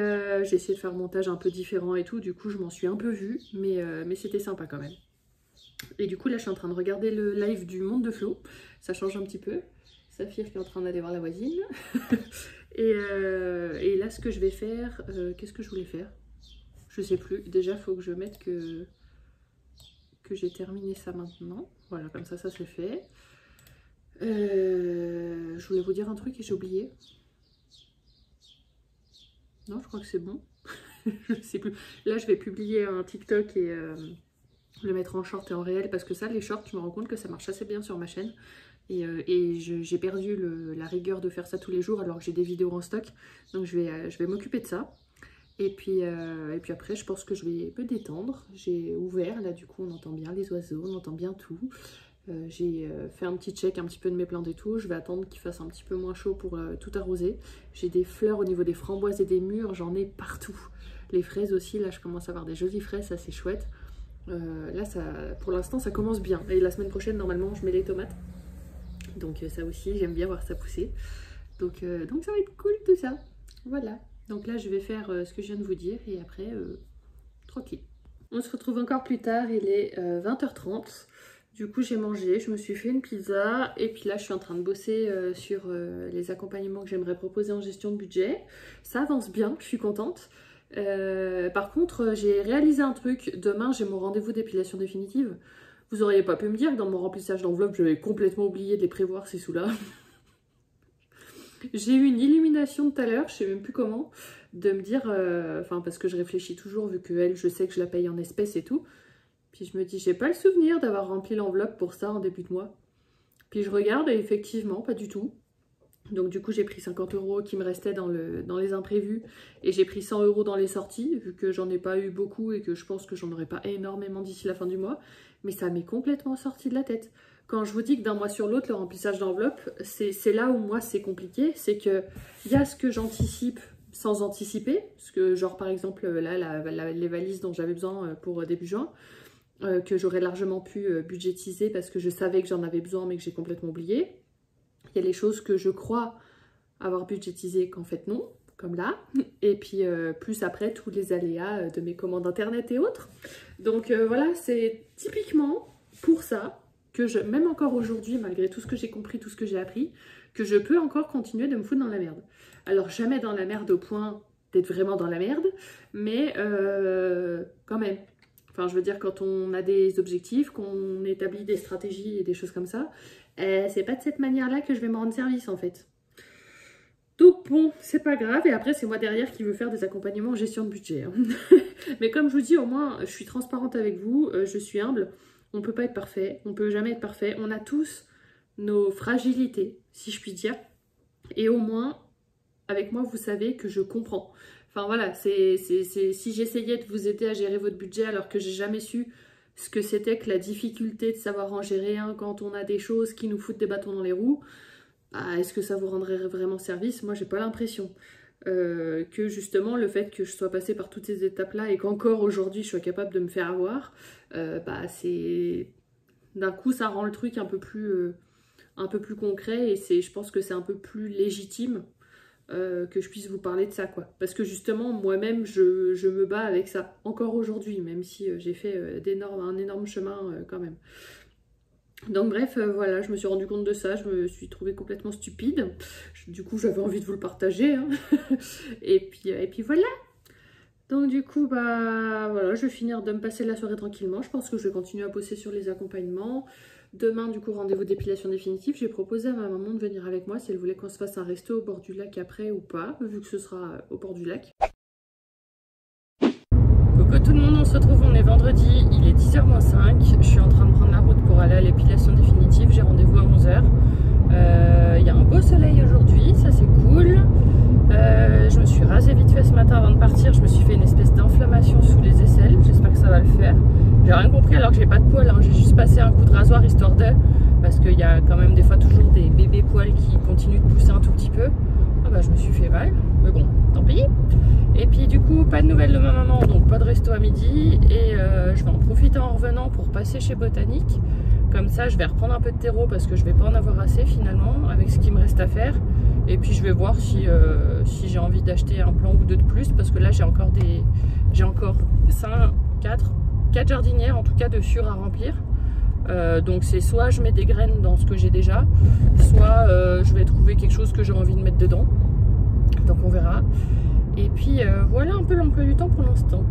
j'ai essayé de faire un montage un peu différent et tout, du coup je m'en suis un peu vue, mais c'était sympa quand même. Et du coup là je suis en train de regarder le live du Monde de Flo, ça change un petit peu. Saphir qui est en train d'aller voir la voisine. et là ce que je vais faire, qu'est-ce que je voulais faire? Je sais plus, déjà il faut que je mette que j'ai terminé ça maintenant. Voilà, comme ça c'est fait. Je voulais vous dire un truc et j'ai oublié. Non, je crois que c'est bon. Je sais plus. Là, je vais publier un TikTok et le mettre en short et en réel parce que ça, les shorts, je me rends compte que ça marche assez bien sur ma chaîne. Et j'ai perdu la rigueur de faire ça tous les jours alors que j'ai des vidéos en stock. Donc je vais m'occuper de ça. Et puis après, je pense que je vais me détendre. J'ai ouvert, là du coup, on entend bien les oiseaux, on entend bien tout. J'ai fait un petit check un petit peu de mes plantes et tout. Je vais attendre qu'il fasse un petit peu moins chaud pour tout arroser. J'ai des fleurs au niveau des framboises et des mûres, j'en ai partout. Les fraises aussi, là je commence à avoir des jolies fraises, ça c'est chouette. Là, pour l'instant, ça commence bien. Et la semaine prochaine, normalement, je mets les tomates. Donc ça aussi, j'aime bien voir ça pousser. Donc ça va être cool tout ça. Voilà. Donc là, je vais faire ce que je viens de vous dire et après, tranquille. On se retrouve encore plus tard, il est 20h30. Du coup, j'ai mangé, je me suis fait une pizza et puis là, je suis en train de bosser sur les accompagnements que j'aimerais proposer en gestion de budget. Ça avance bien, je suis contente. Par contre, j'ai réalisé un truc. Demain, j'ai mon rendez-vous d'épilation définitive. Vous auriez pas pu me dire que dans mon remplissage d'enveloppe, j'avais complètement oublié de les prévoir ces sous-là. J'ai eu une illumination tout à l'heure, je sais même plus comment, de me dire, enfin parce que je réfléchis toujours vu que elle, je sais que je la paye en espèces et tout. Puis je me dis, j'ai pas le souvenir d'avoir rempli l'enveloppe pour ça en début de mois. Puis je regarde et effectivement, pas du tout. Donc du coup, j'ai pris 50 € qui me restaient dans les imprévus et j'ai pris 100 € dans les sorties, vu que j'en ai pas eu beaucoup et que je pense que j'en aurai pas énormément d'ici la fin du mois. Mais ça m'est complètement sorti de la tête. Quand je vous dis que d'un mois sur l'autre, le remplissage d'enveloppe, c'est là où moi c'est compliqué. C'est qu'il y a ce que j'anticipe sans anticiper. Parce que genre par exemple là, les valises dont j'avais besoin pour début juin, que j'aurais largement pu budgétiser parce que je savais que j'en avais besoin mais que j'ai complètement oublié. Il y a les choses que je crois avoir budgétisées qu'en fait non, comme là. Et puis plus après tous les aléas de mes commandes internet et autres. Donc voilà, c'est typiquement pour ça que même encore aujourd'hui, malgré tout ce que j'ai compris, tout ce que j'ai appris, que je peux encore continuer de me foutre dans la merde. Alors jamais dans la merde au point d'être vraiment dans la merde, mais quand même. Enfin, je veux dire, quand on a des objectifs, qu'on établit des stratégies et des choses comme ça, c'est pas de cette manière-là que je vais me rendre service, en fait. Donc bon, c'est pas grave. Et après, c'est moi derrière qui veux faire des accompagnements en gestion de budget. Hein. Mais comme je vous dis, au moins, je suis transparente avec vous, je suis humble. On peut pas être parfait, on peut jamais être parfait. On a tous nos fragilités, si je puis dire. Et au moins, avec moi, vous savez que je comprends. Enfin voilà, si j'essayais de vous aider à gérer votre budget alors que j'ai jamais su ce que c'était que la difficulté de savoir en gérer un quand on a des choses qui nous foutent des bâtons dans les roues, bah, est-ce que ça vous rendrait vraiment service? Moi, j'ai pas l'impression. Que justement, le fait que je sois passée par toutes ces étapes-là et qu'encore aujourd'hui, je sois capable de me faire avoir, bah c'est... D'un coup, ça rend le truc un peu plus concret et je pense que c'est un peu plus légitime que je puisse vous parler de ça, quoi. Parce que justement, moi-même, je me bats avec ça, encore aujourd'hui, même si j'ai fait un énorme chemin quand même. Donc bref, voilà, je me suis rendu compte de ça, je me suis trouvée complètement stupide. Du coup, j'avais envie de vous le partager. Hein. et puis voilà. Donc du coup, bah voilà, je vais finir de me passer la soirée tranquillement. Je pense que je vais continuer à bosser sur les accompagnements. Demain, du coup, rendez-vous d'épilation définitive. J'ai proposé à ma maman de venir avec moi si elle voulait qu'on se fasse un resto au bord du lac après ou pas, vu que ce sera au bord du lac. Coucou tout le monde, on se retrouve, on est vendredi, il est 10h-5. Je suis en train de prendre la route pour aller à l'épilation définitive. J'ai rendez-vous à 11h. Il y a un beau soleil aujourd'hui, ça c'est cool. Je me suis rasée vite fait ce matin avant de partir. Je me suis fait une espèce d'inflammation sous les aisselles. J'espère que ça va le faire. J'ai rien compris alors que j'ai pas de poils. Hein. J'ai juste passé un coup de rasoir histoire de... Parce qu'il y a quand même des fois toujours des bébés poils qui continuent de pousser un tout petit peu. Ah bah je me suis fait mal. Mais bon, tant pis. Et puis du coup, pas de nouvelles de ma maman. Donc pas de resto à midi. Et je vais en profiter en revenant pour passer chez Botanique. Comme ça, je vais reprendre un peu de terreau parce que je vais pas en avoir assez finalement avec ce qui me reste à faire. Et puis je vais voir si j'ai envie d'acheter un plant ou deux de plus parce que là j'ai encore 4 jardinières en tout cas de sûr à remplir. Donc c'est soit je mets des graines dans ce que j'ai déjà, soit je vais trouver quelque chose que j'ai envie de mettre dedans. Donc on verra. Et puis voilà un peu l'emploi du temps pour l'instant.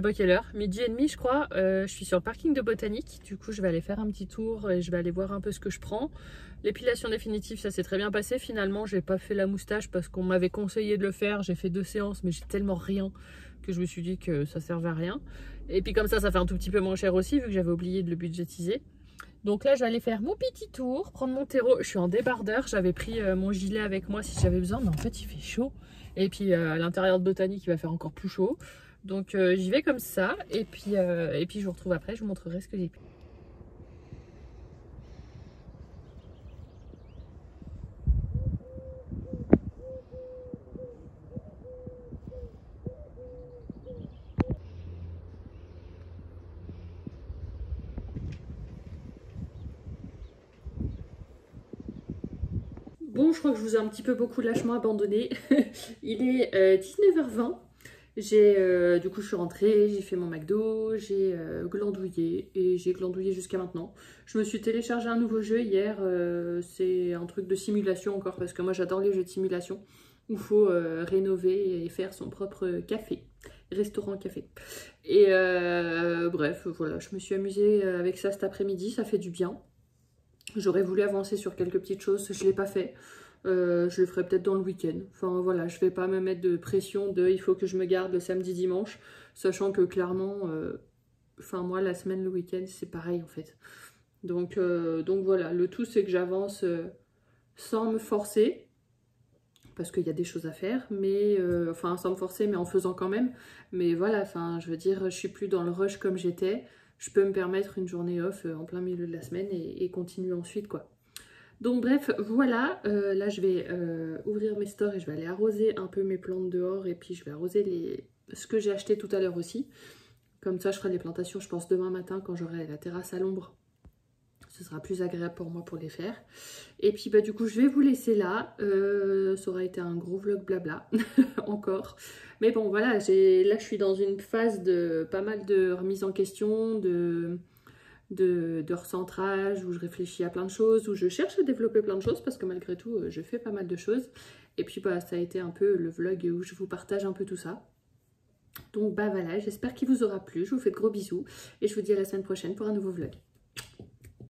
sais pas quelle heure, 12h30 je crois. Je suis sur le parking de Botanique. Du coup, je vais aller faire un petit tour et je vais aller voir un peu ce que je prends. L'épilation définitive, ça s'est très bien passé. Finalement, j'ai pas fait la moustache parce qu'on m'avait conseillé de le faire. J'ai fait 2 séances, mais j'ai tellement rien que je me suis dit que ça servait à rien. Et puis comme ça fait un tout petit peu moins cher aussi, vu que j'avais oublié de le budgétiser. Donc là, je vais aller faire mon petit tour, prendre mon terreau. Je suis en débardeur. J'avais pris mon gilet avec moi si j'avais besoin, mais en fait, il fait chaud. Et puis à l'intérieur de Botanique, il va faire encore plus chaud. Donc j'y vais comme ça. Et puis je vous retrouve après. Je vous montrerai ce que j'ai pris. Bon, je crois que je vous ai un petit peu beaucoup lâchement abandonné. Il est 19h20. Du coup, je suis rentrée, j'ai fait mon McDo, j'ai glandouillé et j'ai glandouillé jusqu'à maintenant. Je me suis téléchargé un nouveau jeu hier. C'est un truc de simulation encore parce que moi j'adore les jeux de simulation où il faut rénover et faire son propre café, restaurant café. Et bref, voilà, je me suis amusée avec ça cet après-midi, ça fait du bien. J'aurais voulu avancer sur quelques petites choses, je ne l'ai pas fait. Je le ferai peut-être dans le week-end. Enfin voilà, je ne vais pas me mettre de pression de il faut que je me garde le samedi dimanche, sachant que clairement, moi la semaine, le week-end, c'est pareil en fait. Donc voilà, le tout c'est que j'avance sans me forcer, parce qu'il y a des choses à faire, mais sans me forcer, mais en faisant quand même. Mais voilà, je veux dire, je suis plus dans le rush comme j'étais. Je peux me permettre une journée off en plein milieu de la semaine et continuer ensuite, quoi. Donc bref, voilà, là je vais ouvrir mes stores et je vais aller arroser un peu mes plantes dehors et puis je vais arroser ce que j'ai acheté tout à l'heure aussi. Comme ça, je ferai les plantations, je pense, demain matin quand j'aurai la terrasse à l'ombre. Ce sera plus agréable pour moi pour les faire. Et puis du coup, je vais vous laisser là. Ça aura été un gros vlog blabla, encore. Mais bon, voilà, là je suis dans une phase de pas mal de remise en question, de recentrage, où je réfléchis à plein de choses, où je cherche à développer plein de choses, parce que malgré tout, je fais pas mal de choses. Et puis ça a été un peu le vlog où je vous partage un peu tout ça. Donc voilà, j'espère qu'il vous aura plu, je vous fais de gros bisous, et je vous dis à la semaine prochaine pour un nouveau vlog.